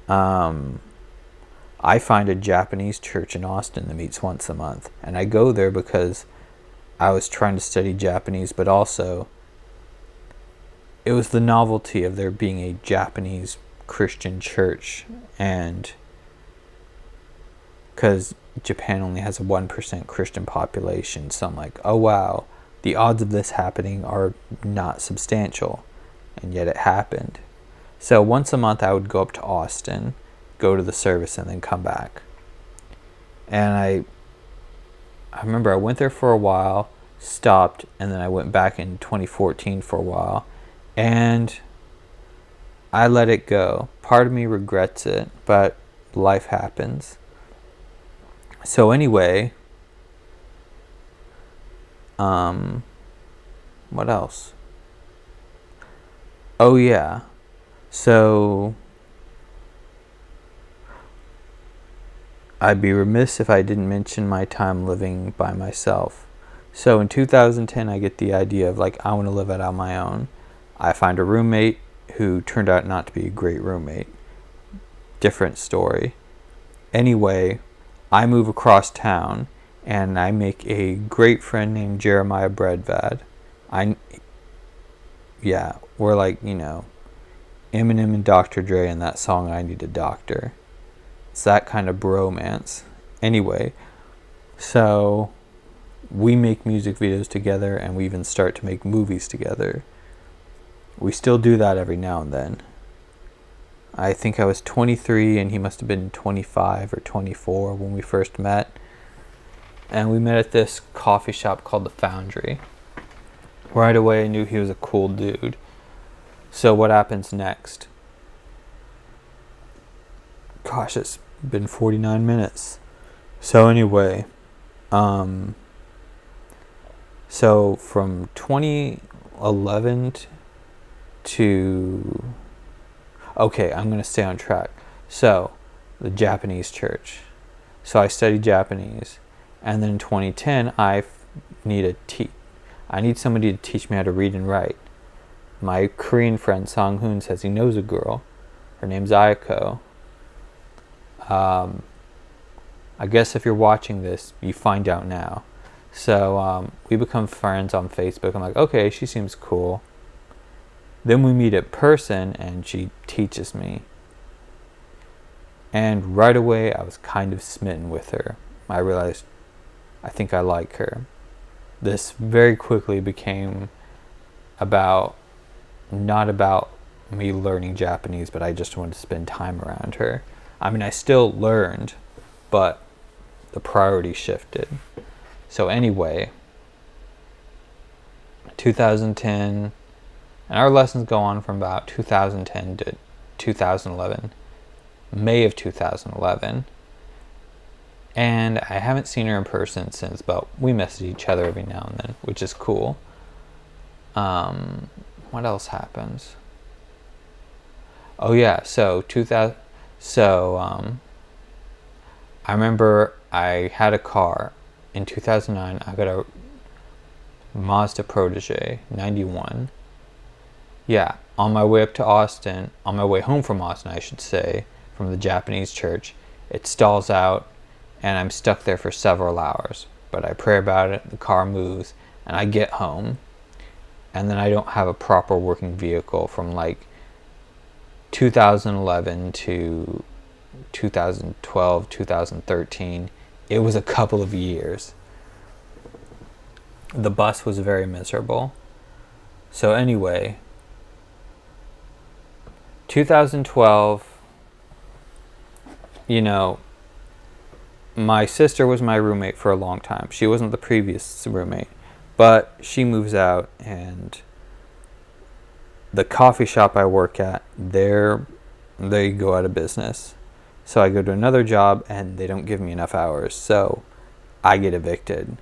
I find a Japanese church in Austin that meets once a month, and I go there because I was trying to study Japanese, but also it was the novelty of there being a Japanese Christian church, and because Japan only has a 1% Christian population, so I'm like, oh wow, the odds of this happening are not substantial, and yet it happened. So once a month I would go up to Austin, go to the service, and then come back. And I remember I went there for a while, stopped, and then I went back in 2014 for a while, and I let it go. Part of me regrets it, but life happens. So anyway, what else? Oh yeah, so I'd be remiss if I didn't mention my time living by myself. So in 2010, I get the idea of like, I want to live it on my own. I find a roommate who turned out not to be a great roommate. Different story. Anyway, I move across town, and I make a great friend named Jeremiah Breadvad. We're like, Eminem and Dr. Dre and that song I Need a Doctor. It's that kind of bromance. Anyway, so we make music videos together, and we even start to make movies together. We still do that every now and then. I think I was 23 and he must have been 25 or 24 when we first met. And we met at this coffee shop called The Foundry. Right away I knew he was a cool dude. So what happens next? Gosh, it's been 49 minutes. So anyway, so from 2011 to... Okay, I'm going to stay on track. So, the Japanese church. So I studied Japanese. And then in 2010, I need somebody to teach me how to read and write. My Korean friend Song-hoon says he knows a girl. Her name's Ayako. I guess if you're watching this, you find out now. So we become friends on Facebook. I'm like, okay, she seems cool. Then we meet in person, and she teaches me. And right away, I was kind of smitten with her. I realized I think I like her. This very quickly became not about me learning Japanese, but I just wanted to spend time around her. I mean, I still learned, but the priority shifted. So anyway, 2010, and our lessons go on from about 2010 to 2011, May of 2011. And I haven't seen her in person since, but we message each other every now and then, which is cool. What else happens? Oh yeah, so I remember I had a car in 2009. I got a Mazda Protege 91. Yeah, on my way up to Austin, on my way home from Austin, I should say, from the Japanese church, it stalls out and I'm stuck there for several hours. But I pray about it, the car moves, and I get home. And then I don't have a proper working vehicle from like 2011 to 2012, 2013. It was a couple of years. The bus was very miserable. So anyway, 2012, my sister was my roommate for a long time. She wasn't the previous roommate, but she moves out, and the coffee shop I work at, they go out of business. So I go to another job, and they don't give me enough hours, so I get evicted.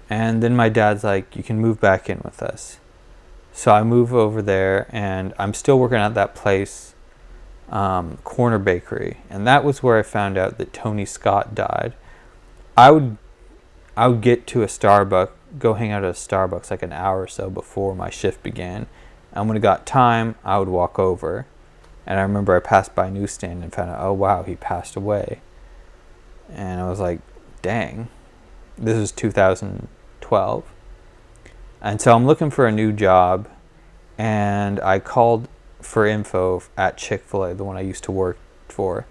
And then my dad's like, you can move back in with us. So I move over there, and I'm still working at that place, Corner Bakery, and that was where I found out that Tony Scott died. I would get to a Starbucks, go hang out at a Starbucks like an hour or so before my shift began, and when it got time, I would walk over. And I remember I passed by a newsstand and found out, oh wow, he passed away. And I was like, dang, this is 2012. And so I'm looking for a new job, and I called for info at Chick-fil-A, the one I used to work for.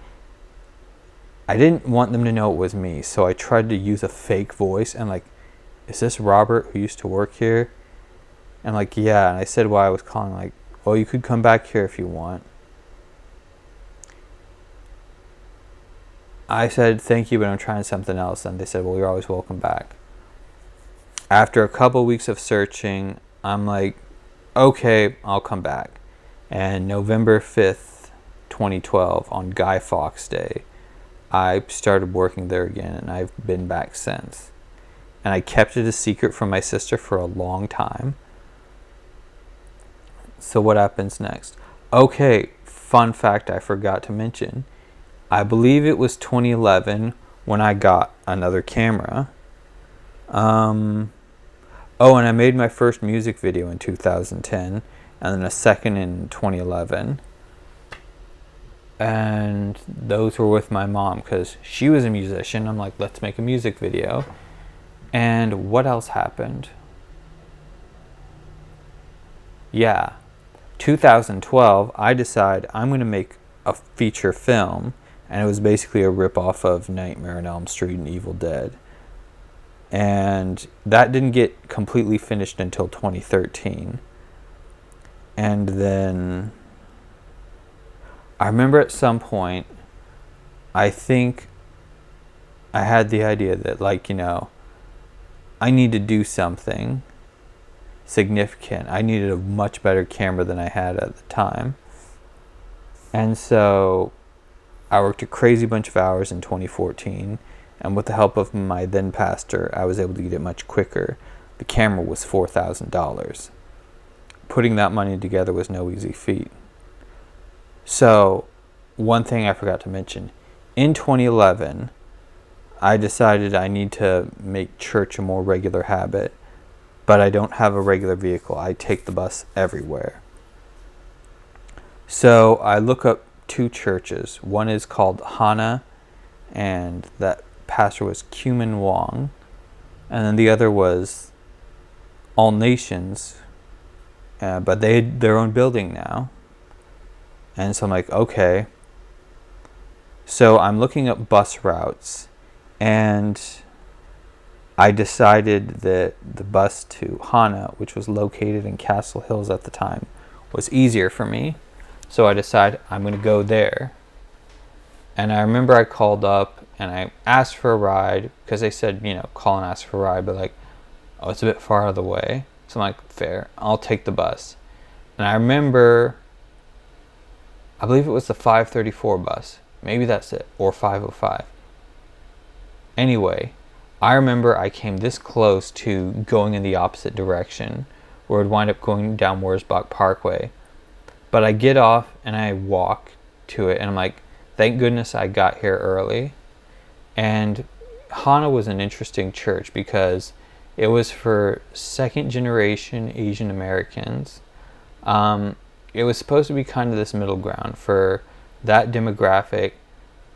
I didn't want them to know it was me, so I tried to use a fake voice, and like, is this Robert who used to work here? And like, yeah, and I said why I was calling, like, well, you could come back here if you want. I said, thank you, but I'm trying something else. And they said, well, you're always welcome back. After a couple weeks of searching, I'm like, okay, I'll come back. And November 5th, 2012, on Guy Fawkes Day, I started working there again, and I've been back since. And I kept it a secret from my sister for a long time. So what happens next? Okay, fun fact I forgot to mention. I believe it was 2011 when I got another camera. And I made my first music video in 2010, and then a second in 2011. And those were with my mom because she was a musician. I'm like, let's make a music video. And what else happened? Yeah, 2012, I decide I'm going to make a feature film, and it was basically a ripoff of Nightmare on Elm Street and Evil Dead. And that didn't get completely finished until 2013. And then I remember at some point, I think I had the idea that, like, I need to do something significant. I needed a much better camera than I had at the time. And so I worked a crazy bunch of hours in 2014, and with the help of my then pastor, I was able to get it much quicker. The camera was $4,000. Putting that money together was no easy feat. So, one thing I forgot to mention. In 2011, I decided I need to make church a more regular habit, but I don't have a regular vehicle. I take the bus everywhere. So I look up two churches. One is called Hana, and that pastor was Cumin Wong, and then the other was All Nations, but they had their own building now. And so I'm like, okay. So I'm looking up bus routes, and I decided that the bus to Hana, which was located in Castle Hills at the time, was easier for me. So I decided I'm going to go there. And I remember I called up and I asked for a ride, because they said, call and ask for a ride, but like, oh, it's a bit far out of the way. So I'm like, fair, I'll take the bus. And I remember, I believe it was the 534 bus. Maybe that's it, or 505. Anyway, I remember I came this close to going in the opposite direction, where I'd wind up going down Wurzbach Parkway. But I get off and I walk to it, and I'm like, thank goodness I got here early. And Hana was an interesting church because it was for second generation Asian Americans. It was supposed to be kind of this middle ground for that demographic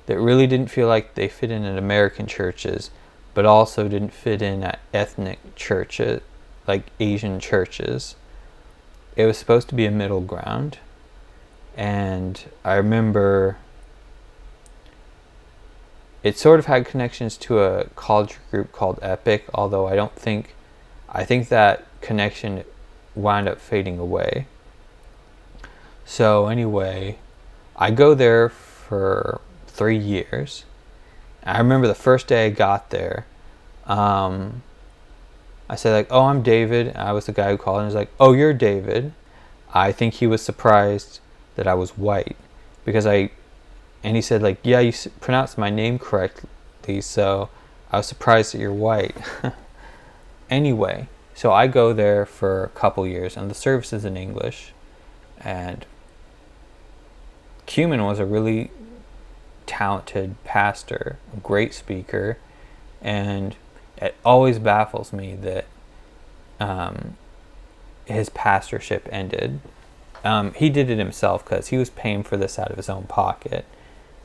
that really didn't feel like they fit in at American churches, but also didn't fit in at ethnic churches, like Asian churches. It was supposed to be a middle ground. And I remember it sort of had connections to a college group called Epic, although I think that connection wound up fading away. So anyway, I go there for 3 years. I remember the first day I got there, I said like, oh, I'm David. I was the guy who called, and he was like, oh, you're David. I think he was surprised that I was white, and he said like, yeah, you pronounced my name correctly, so I was surprised that you're white. Anyway, so I go there for a couple years, and the service is in English, and Cumin was a really talented pastor, a great speaker, and it always baffles me that his pastorship ended. He did it himself because he was paying for this out of his own pocket,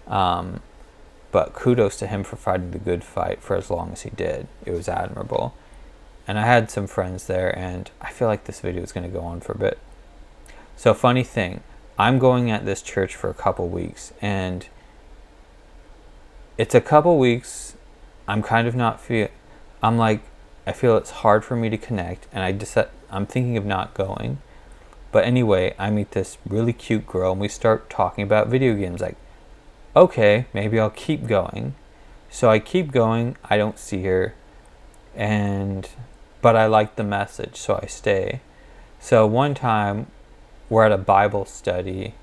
but kudos to him for fighting the good fight for as long as he did. It was admirable. And I had some friends there, and I feel like this video is going to go on for a bit. So funny thing, I'm going at this church for a couple weeks, and it's a couple weeks I'm kind of not I feel it's hard for me to connect, and I'm thinking of not going. But anyway, I meet this really cute girl, and we start talking about video games. Like, okay, maybe I'll keep going. So I keep going, I don't see her, but I like the message, so I stay. So one time, we're at a Bible study,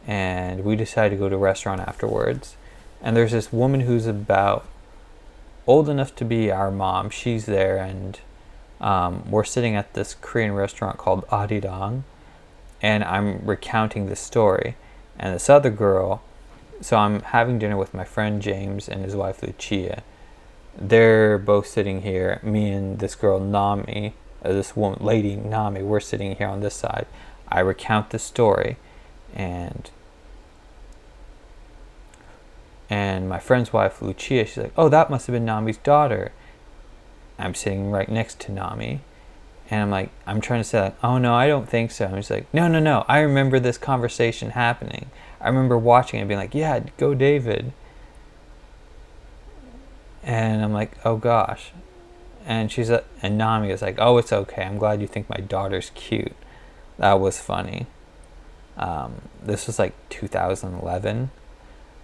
and we decide to go to a restaurant afterwards. And there's this woman who's about old enough to be our mom. She's there, and we're sitting at this Korean restaurant called Arirang, and I'm recounting this story. And this other girl, so I'm having dinner with my friend James and his wife Lucia. They're both sitting here. Me and this girl Nami, lady Nami, we're sitting here on this side. I recount the story, and my friend's wife Lucia, she's like, oh, that must have been Nami's daughter. I'm sitting right next to Nami, and I'm trying to say like, oh no, I don't think so. And she's like, no, I remember this conversation happening. I remember watching it and being like, yeah, go David. And I'm like, oh gosh. And and Nami is like, oh, it's okay. I'm glad you think my daughter's cute. That was funny. This was like 2011.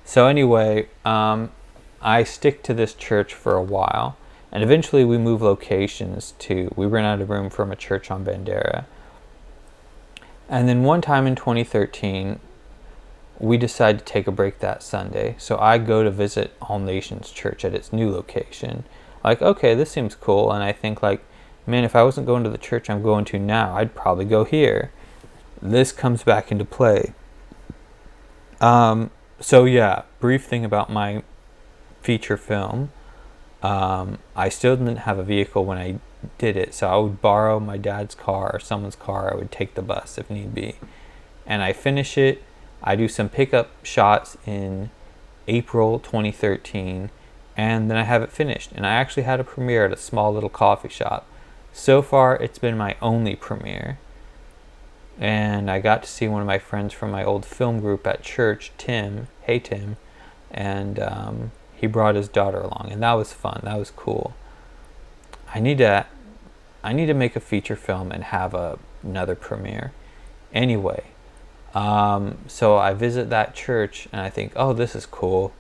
So anyway, I stick to this church for a while, and eventually we move locations we ran out of room from a church on Bandera. And then one time in 2013, we decide to take a break that Sunday. So I go to visit All Nations Church at its new location. Like, okay, this seems cool. And I think like, man, if I wasn't going to the church I'm going to now, I'd probably go here. This comes back into play. So yeah, brief thing about my feature film. I still didn't have a vehicle when I did it, so I would borrow my dad's car or someone's car. I would take the bus if need be. And I finish it. I do some pickup shots in April 2013, and then I have it finished. And I actually had a premiere at a small little coffee shop. So far, it's been my only premiere. And I got to see one of my friends from my old film group at church, Tim. Hey, Tim. And he brought his daughter along, and that was fun. That was cool. I need to make a feature film and have another premiere. Anyway, so I visit that church, and I think, oh, this is cool.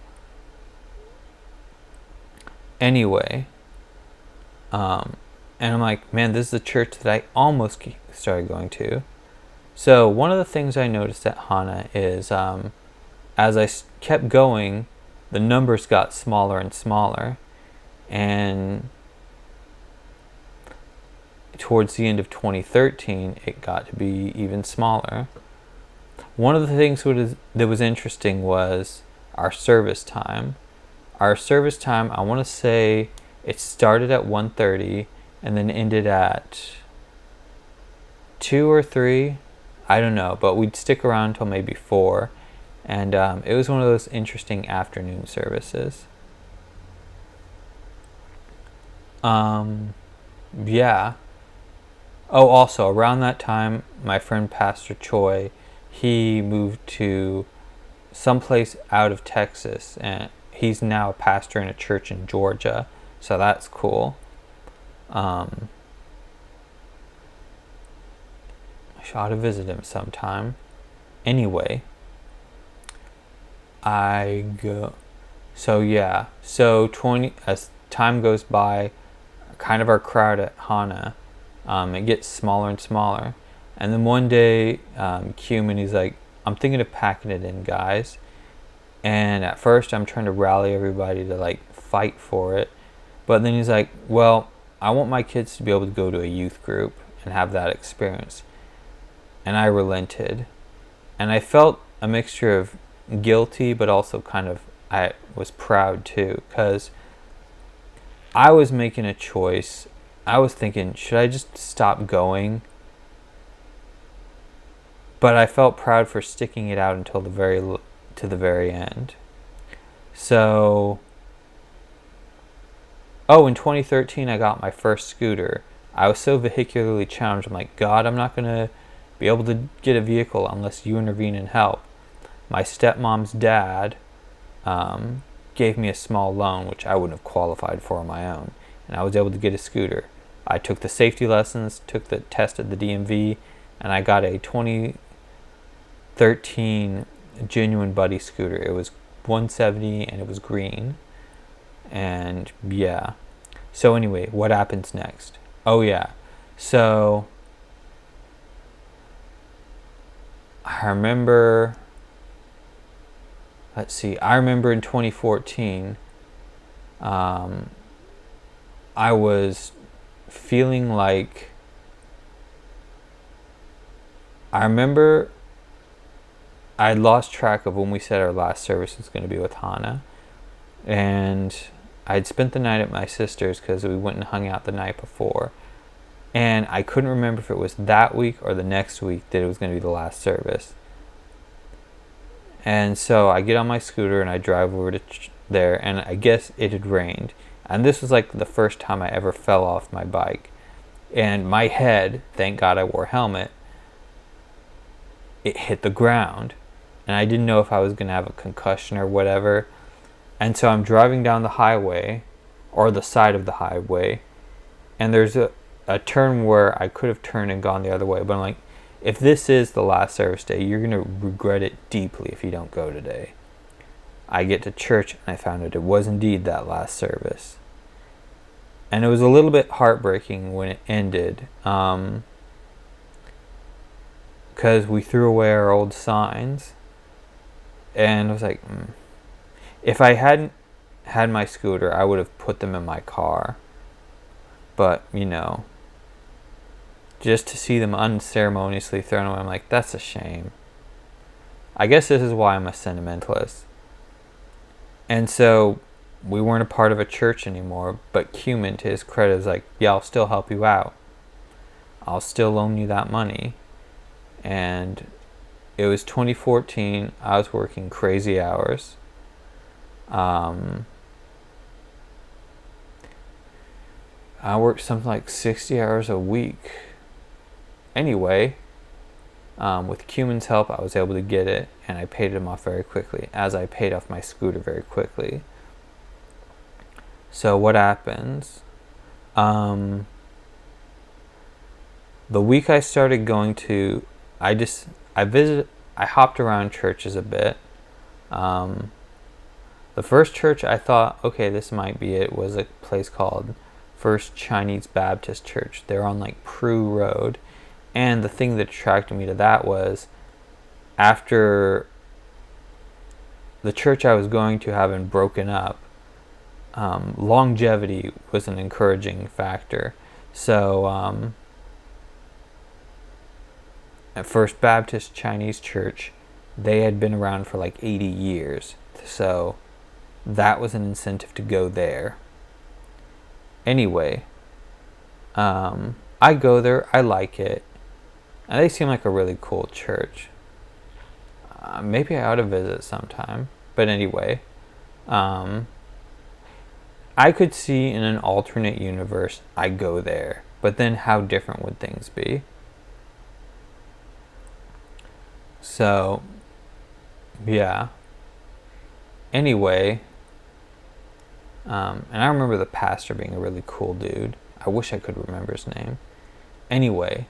Anyway, and I'm like, man, this is the church that I almost started going to. So one of the things I noticed at Hana is, as I kept going, the numbers got smaller and smaller, and towards the end of 2013, it got to be even smaller. One of the things that was interesting was our service time. Our service time, I want to say it started at 1:30 and then ended at 2 or 3. I don't know, but we'd stick around until maybe 4. And it was one of those interesting afternoon services. Yeah. Oh, also, around that time, my friend Pastor Choi, he moved to someplace out of Texas, and he's now a pastor in a church in Georgia, so that's cool. I ought to visit him sometime. Anyway, so 20, as time goes by, kind of our crowd at Hana, it gets smaller and smaller. And then one day, Cumin, he's like, I'm thinking of packing it in, guys. And at first I'm trying to rally everybody to like fight for it. But then he's like, well, I want my kids to be able to go to a youth group and have that experience. And I relented. And I felt a mixture of guilty, but also kind of, I was proud too, because I was making a choice. I was thinking, should I just stop going? But I felt proud for sticking it out until to the very end. So, in 2013 I got my first scooter. I was so vehicularly challenged. I'm like, God, I'm not going to be able to get a vehicle unless you intervene and help. My stepmom's dad gave me a small loan, which I wouldn't have qualified for on my own. And I was able to get a scooter. I took the safety lessons, took the test at the DMV, and I got a 2013 Genuine Buddy scooter. It was 170 and it was green. And yeah. So anyway, what happens next? Oh yeah. So I remember in 2014, I was feeling like, I remember I lost track of when we said our last service was going to be with Hana, and I'd spent the night at my sister's because we went and hung out the night before, and I couldn't remember if it was that week or the next week that it was going to be the last service. And so I get on my scooter and I drive over to there, and I guess it had rained. And this was like the first time I ever fell off my bike. And my head, thank God I wore a helmet, it hit the ground. And I didn't know if I was going to have a concussion or whatever. And so I'm driving down the highway, or the side of the highway, and there's a turn where I could have turned and gone the other way. But I'm like, if this is the last service day, you're going to regret it deeply if you don't go today. I get to church and I found out it was indeed that last service. And it was a little bit heartbreaking when it ended, because we threw away our old signs. And I was like, if I hadn't had my scooter, I would have put them in my car. But, just to see them unceremoniously thrown away, I'm like, that's a shame. I guess this is why I'm a sentimentalist. And so we weren't a part of a church anymore, but Cumin, to his credit, is like, yeah, I'll still help you out. I'll still loan you that money. And it was 2014. I was working crazy hours. I worked something like 60 hours a week. Anyway, with Cuman's help, I was able to get it, and I paid him off very quickly, as I paid off my scooter very quickly. So what happens? The week I started going to, I hopped around churches a bit. The first church I thought, okay, this might be it, was a place called First Chinese Baptist Church. They're on like Prue Road. And the thing that attracted me to that was, after the church I was going to having broken up, longevity was an encouraging factor. So at First Baptist Chinese Church, they had been around for like 80 years. So that was an incentive to go there. Anyway, I go there, I like it. And they seem like a really cool church. Maybe I ought to visit sometime. But anyway, I could see in an alternate universe, I go there. But then how different would things be? So, yeah. Anyway, and I remember the pastor being a really cool dude. I wish I could remember his name. Anyway,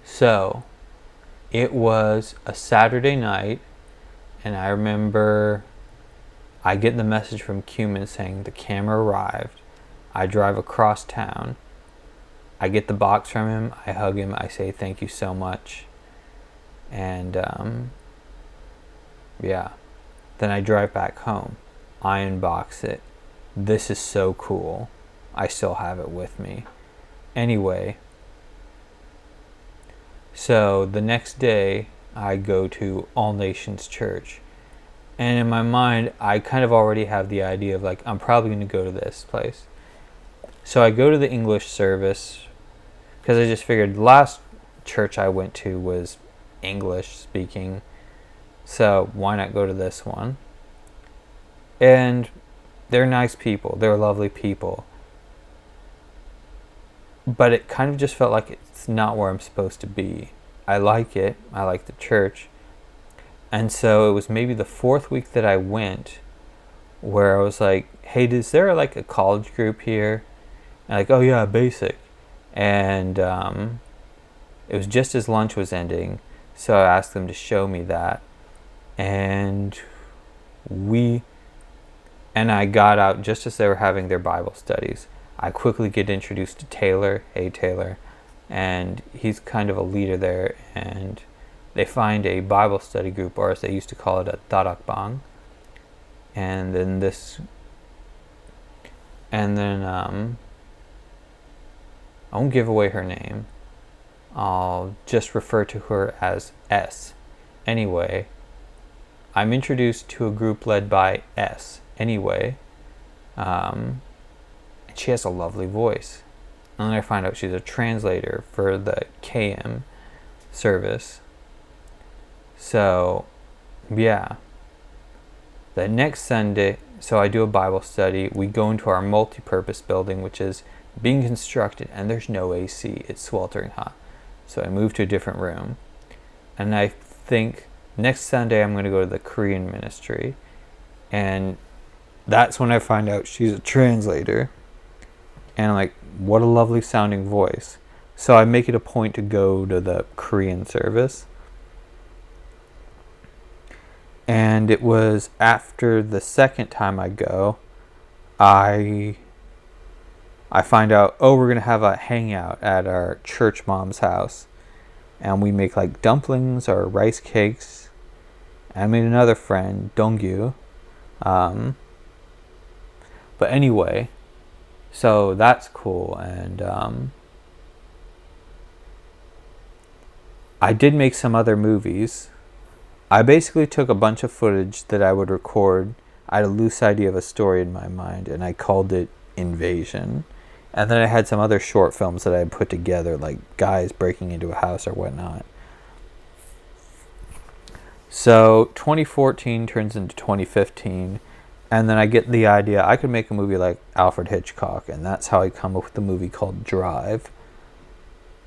so it was a Saturday night, and I remember I get the message from Cuman saying the camera arrived. I drive across town. I get the box from him. I hug him. I say thank you so much. And yeah. Then I drive back home. I unbox it. This is so cool. I still have it with me. Anyway, so the next day I go to All Nations Church. And in my mind, I kind of already have the idea of like, I'm probably going to go to this place. So I go to the English service because I just figured the last church I went to was English speaking. So why not go to this one? And they're nice people. They're lovely people. But it kind of just felt like it's not where I'm supposed to be. I like it. I like the church. And so it was maybe the fourth week that I went where I was like, hey, is there like a college group here? And like, oh yeah, basic. And it was just as lunch was ending. So I asked them to show me that. And I got out just as they were having their Bible studies. I quickly get introduced to Taylor. Hey, Taylor. And he's kind of a leader there. And they find a Bible study group, or as they used to call it, a Darakbang. And then I won't give away her name. I'll just refer to her as S. Anyway, I'm introduced to a group led by S. Anyway, and she has a lovely voice. And then I find out she's a translator for the KM service. So, yeah. The next Sunday, so I do a Bible study. We go into our multi-purpose building, which is being constructed, and there's no AC. It's sweltering hot. So I move to a different room. And I think next Sunday I'm going to go to the Korean ministry. And that's when I find out she's a translator. And I'm like, what a lovely sounding voice. So I make it a point to go to the Korean service. And it was after the second time I go, I find out, oh, we're going to have a hangout at our church mom's house. And we make like dumplings or rice cakes. And I made another friend, Dongyu. But anyway, so that's cool. And I did make some other movies. I basically took a bunch of footage that I would record. I had a loose idea of a story in my mind, and I called it Invasion. And then I had some other short films that I had put together, like guys breaking into a house or whatnot. So 2014 turns into 2015, and then I get the idea I could make a movie like Alfred Hitchcock, and that's how I come up with the movie called Drive.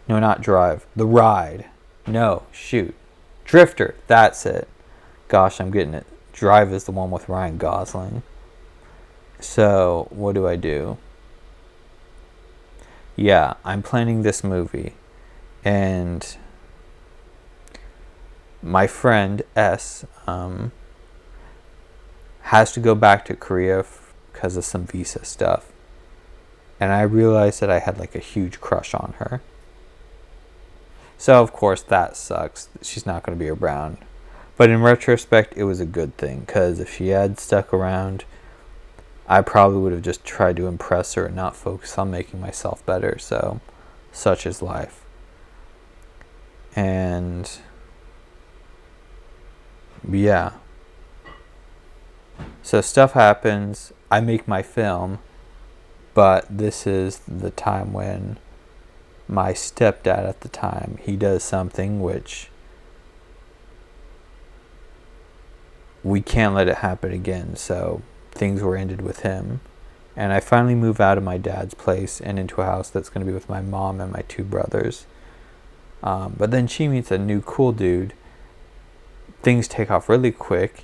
No, not Drive. The Ride. No, shoot. Drifter. That's it. Gosh, I'm getting it. Drive is the one with Ryan Gosling. So, what do? Yeah, I'm planning this movie, and my friend S has to go back to Korea because of some visa stuff. And I realized that I had like a huge crush on her. So of course that sucks. She's not going to be around. But in retrospect, it was a good thing, because if she had stuck around, I probably would have just tried to impress her and not focus on making myself better. So such is life. And yeah. So stuff happens. I make my film, but this is the time when my stepdad at the time, he does something which we can't let it happen again. So things were ended with him. And I finally move out of my dad's place and into a house that's going to be with my mom and my two brothers. But then she meets a new cool dude. Things take off really quick.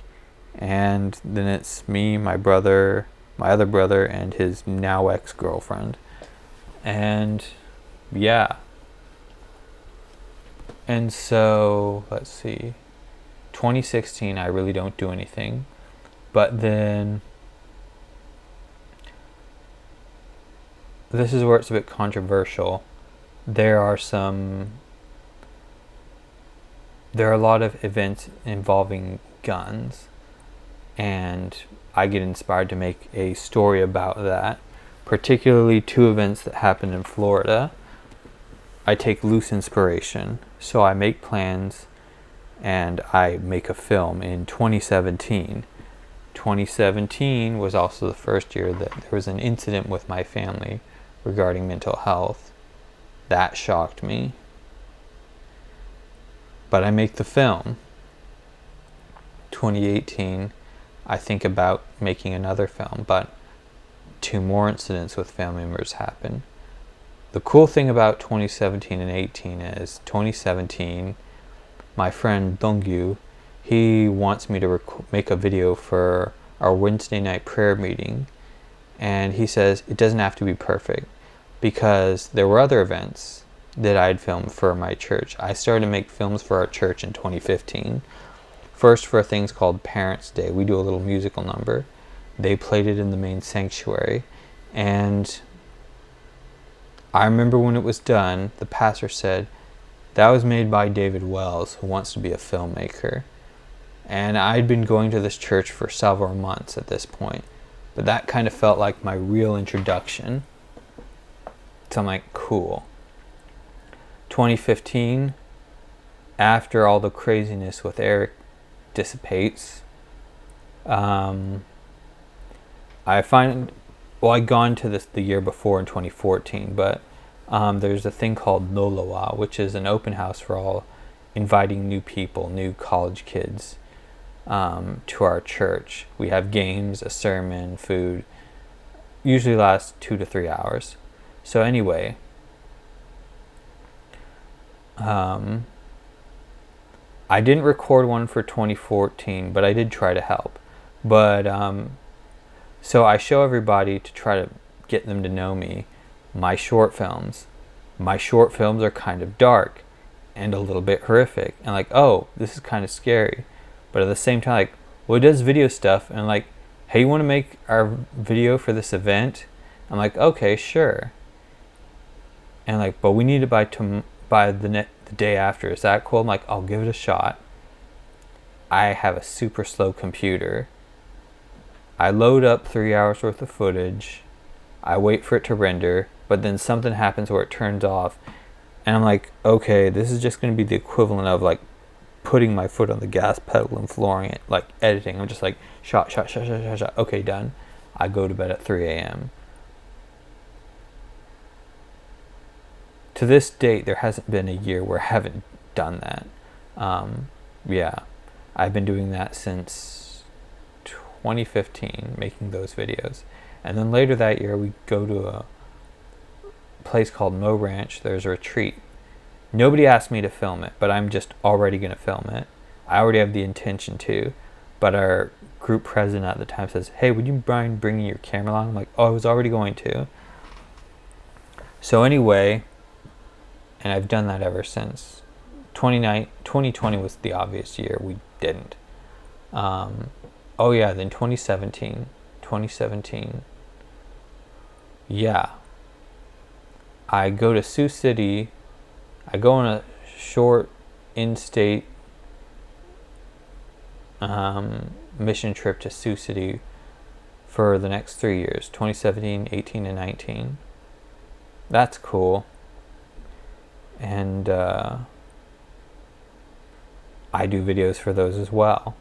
And then it's me, my brother, my other brother, and his now ex-girlfriend. And yeah. And so, let's see. 2016, I really don't do anything. But then, this is where it's a bit controversial. There are a lot of events involving guns. And I get inspired to make a story about that. Particularly 2 events that happened in Florida. I take loose inspiration. So I make plans and I make a film in 2017. 2017 was also the first year that there was an incident with my family regarding mental health. That shocked me. But I make the film. 2018, I think about making another film, but 2 more incidents with family members happen. The cool thing about 2017 and 18 is 2017, my friend Dongyu, he wants me to make a video for our Wednesday night prayer meeting. And he says it doesn't have to be perfect, because there were other events that I'd filmed for my church. I started to make films for our church in 2015. First for things called Parents' Day. We do a little musical number. They played it in the main sanctuary. And I remember when it was done, the pastor said, that was made by David Wells, who wants to be a filmmaker. And I'd been going to this church for several months at this point. But that kind of felt like my real introduction. So I'm like, cool. 2015, after all the craziness with Eric dissipates, I'd gone to this the year before in 2014, but there's a thing called Noloa, which is an open house for all, inviting new people, new college kids to our church. We have games, a sermon, food. Usually lasts 2 to 3 hours. So anyway, I didn't record one for 2014, but I did try to help. But so I show everybody, to try to get them to know me, my short films. My short films are kind of dark and a little bit horrific. And like, oh, this is kind of scary. But at the same time, like, well, it does video stuff. And like, hey, you want to make our video for this event? I'm like, okay, sure. And like, but we need it by the day after. Is that cool? I'm like, I'll give it a shot. I have a super slow computer. I load up 3 hours worth of footage. I wait for it to render, but then something happens where it turns off. And I'm like, okay, this is just going to be the equivalent of like putting my foot on the gas pedal and flooring it, like editing. I'm just like, shot. Okay, done. I go to bed at 3 a.m. To this date, there hasn't been a year where I haven't done that. Yeah. I've been doing that since 2015, making those videos. And then later that year, we go to a place called Mo Ranch. There's a retreat. Nobody asked me to film it, but I'm just already going to film it. I already have the intention to, but our group president at the time says, hey, would you mind bringing your camera along? I'm like, oh, I was already going to. So anyway, and I've done that ever since. 2020 was the obvious year we didn't. Oh yeah, then 2017, yeah. I go to Sioux City. I go on a short in-state mission trip to Sioux City for the next 3 years, 2017, 18, and 19. That's cool. And I do videos for those as well.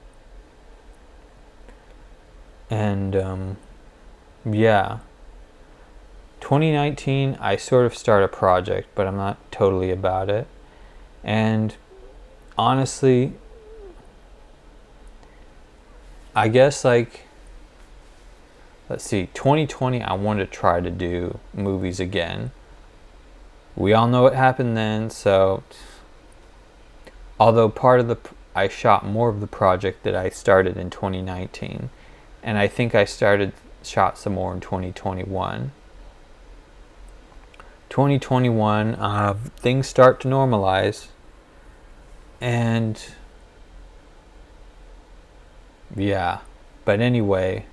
And yeah. 2019, I sort of start a project, but I'm not totally about it. And honestly, I guess like, let's see, 2020, I wanted to try to do movies again. We all know what happened then, so although I shot more of the project that I started in 2019, and I think I shot some more in 2021. 2021, things start to normalize, and yeah, but anyway,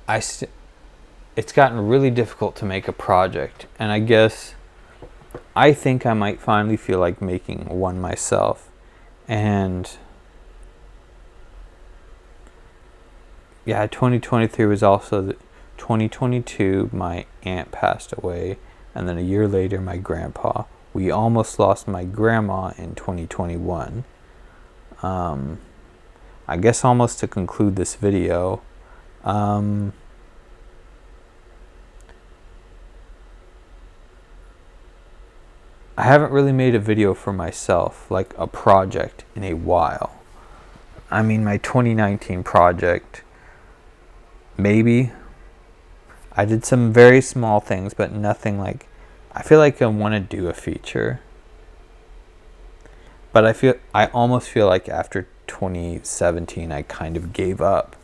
it's gotten really difficult to make a project, and I think I might finally feel like making one myself. And yeah, 2023 was also 2022, my aunt passed away, and then a year later my grandpa. We almost lost my grandma in 2021. I guess almost to conclude this video, I haven't really made a video for myself, like a project, in a while. I mean, my 2019 project, maybe. I did some very small things, but nothing like, I feel like I want to do a feature. But I almost feel like after 2017, I kind of gave up.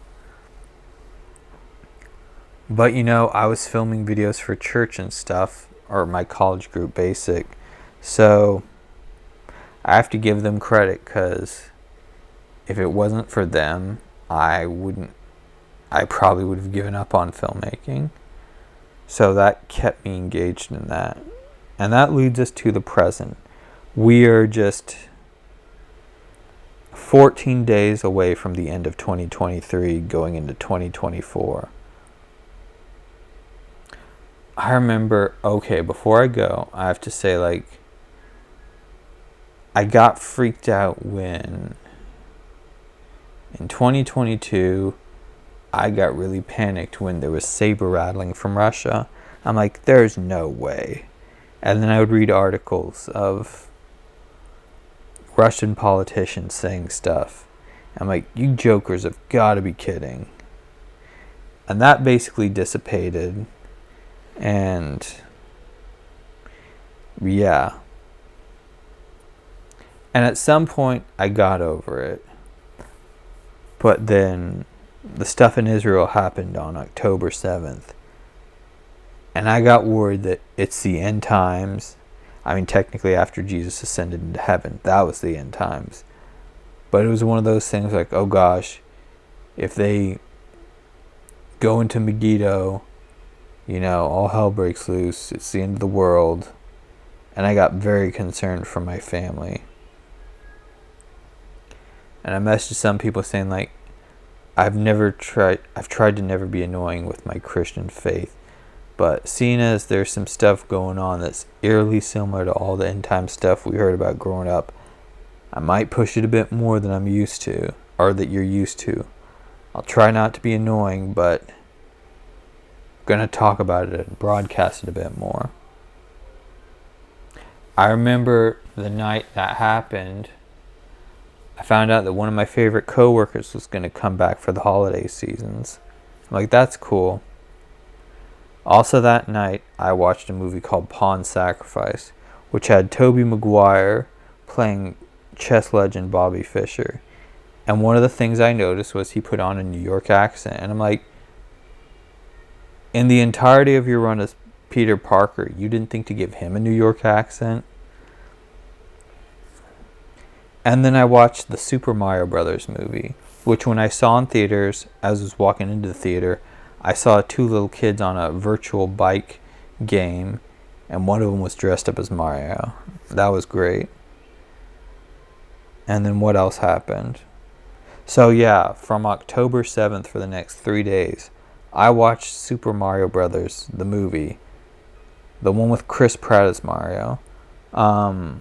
But I was filming videos for church and stuff, or my college group basic. So I have to give them credit, because if it wasn't for them, I probably would have given up on filmmaking. So that kept me engaged in that. And that leads us to the present. We are just 14 days away from the end of 2023, going into 2024. I remember, okay, before I go, I have to say, like, I got freaked out when in 2022 I got really panicked when there was saber rattling from Russia. I'm like, there's no way. And then I would read articles of Russian politicians saying stuff. I'm like, you jokers have got to be kidding. And that basically dissipated. And yeah. And at some point, I got over it. But then the stuff in Israel happened on October 7th. And I got worried that it's the end times. I mean, technically after Jesus ascended into heaven, that was the end times. But it was one of those things like, oh gosh, if they go into Megiddo, all hell breaks loose. It's the end of the world. And I got very concerned for my family. And I messaged some people saying, like, I've tried to never be annoying with my Christian faith. But seeing as there's some stuff going on that's eerily similar to all the end time stuff we heard about growing up, I might push it a bit more than I'm used to, or that you're used to. I'll try not to be annoying, but gonna talk about it and broadcast it a bit more. I remember the night that happened, I found out that one of my favorite coworkers was gonna come back for the holiday seasons. I'm like, that's cool. Also that night, I watched a movie called Pawn Sacrifice, which had Tobey Maguire playing chess legend Bobby Fischer. And one of the things I noticed was he put on a New York accent. And I'm like, in the entirety of your run as Peter Parker, you didn't think to give him a New York accent? And then I watched the Super Mario Brothers movie, which when I saw in theaters, as I was walking into the theater, I saw two little kids on a virtual bike game, and one of them was dressed up as Mario. That was great. And then what else happened? So yeah, from October 7th for the next 3 days, I watched Super Mario Brothers, the movie. The one with Chris Pratt as Mario. I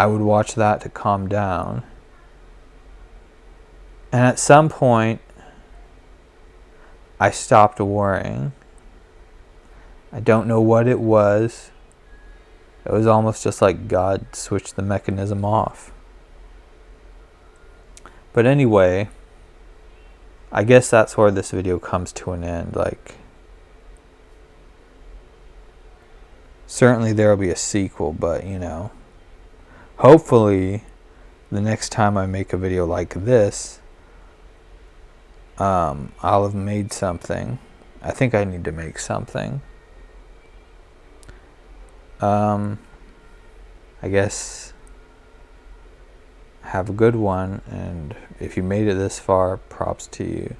would watch that to calm down. And at some point, I stopped worrying. I don't know what it was. It was almost just like God switched the mechanism off. But anyway, I guess that's where this video comes to an end. Like, certainly there will be a sequel, but you know, hopefully the next time I make a video like this, I'll have made something. I think I need to make something. I guess have a good one, and if you made it this far, props to you.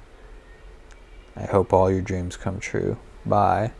I hope all your dreams come true. Bye.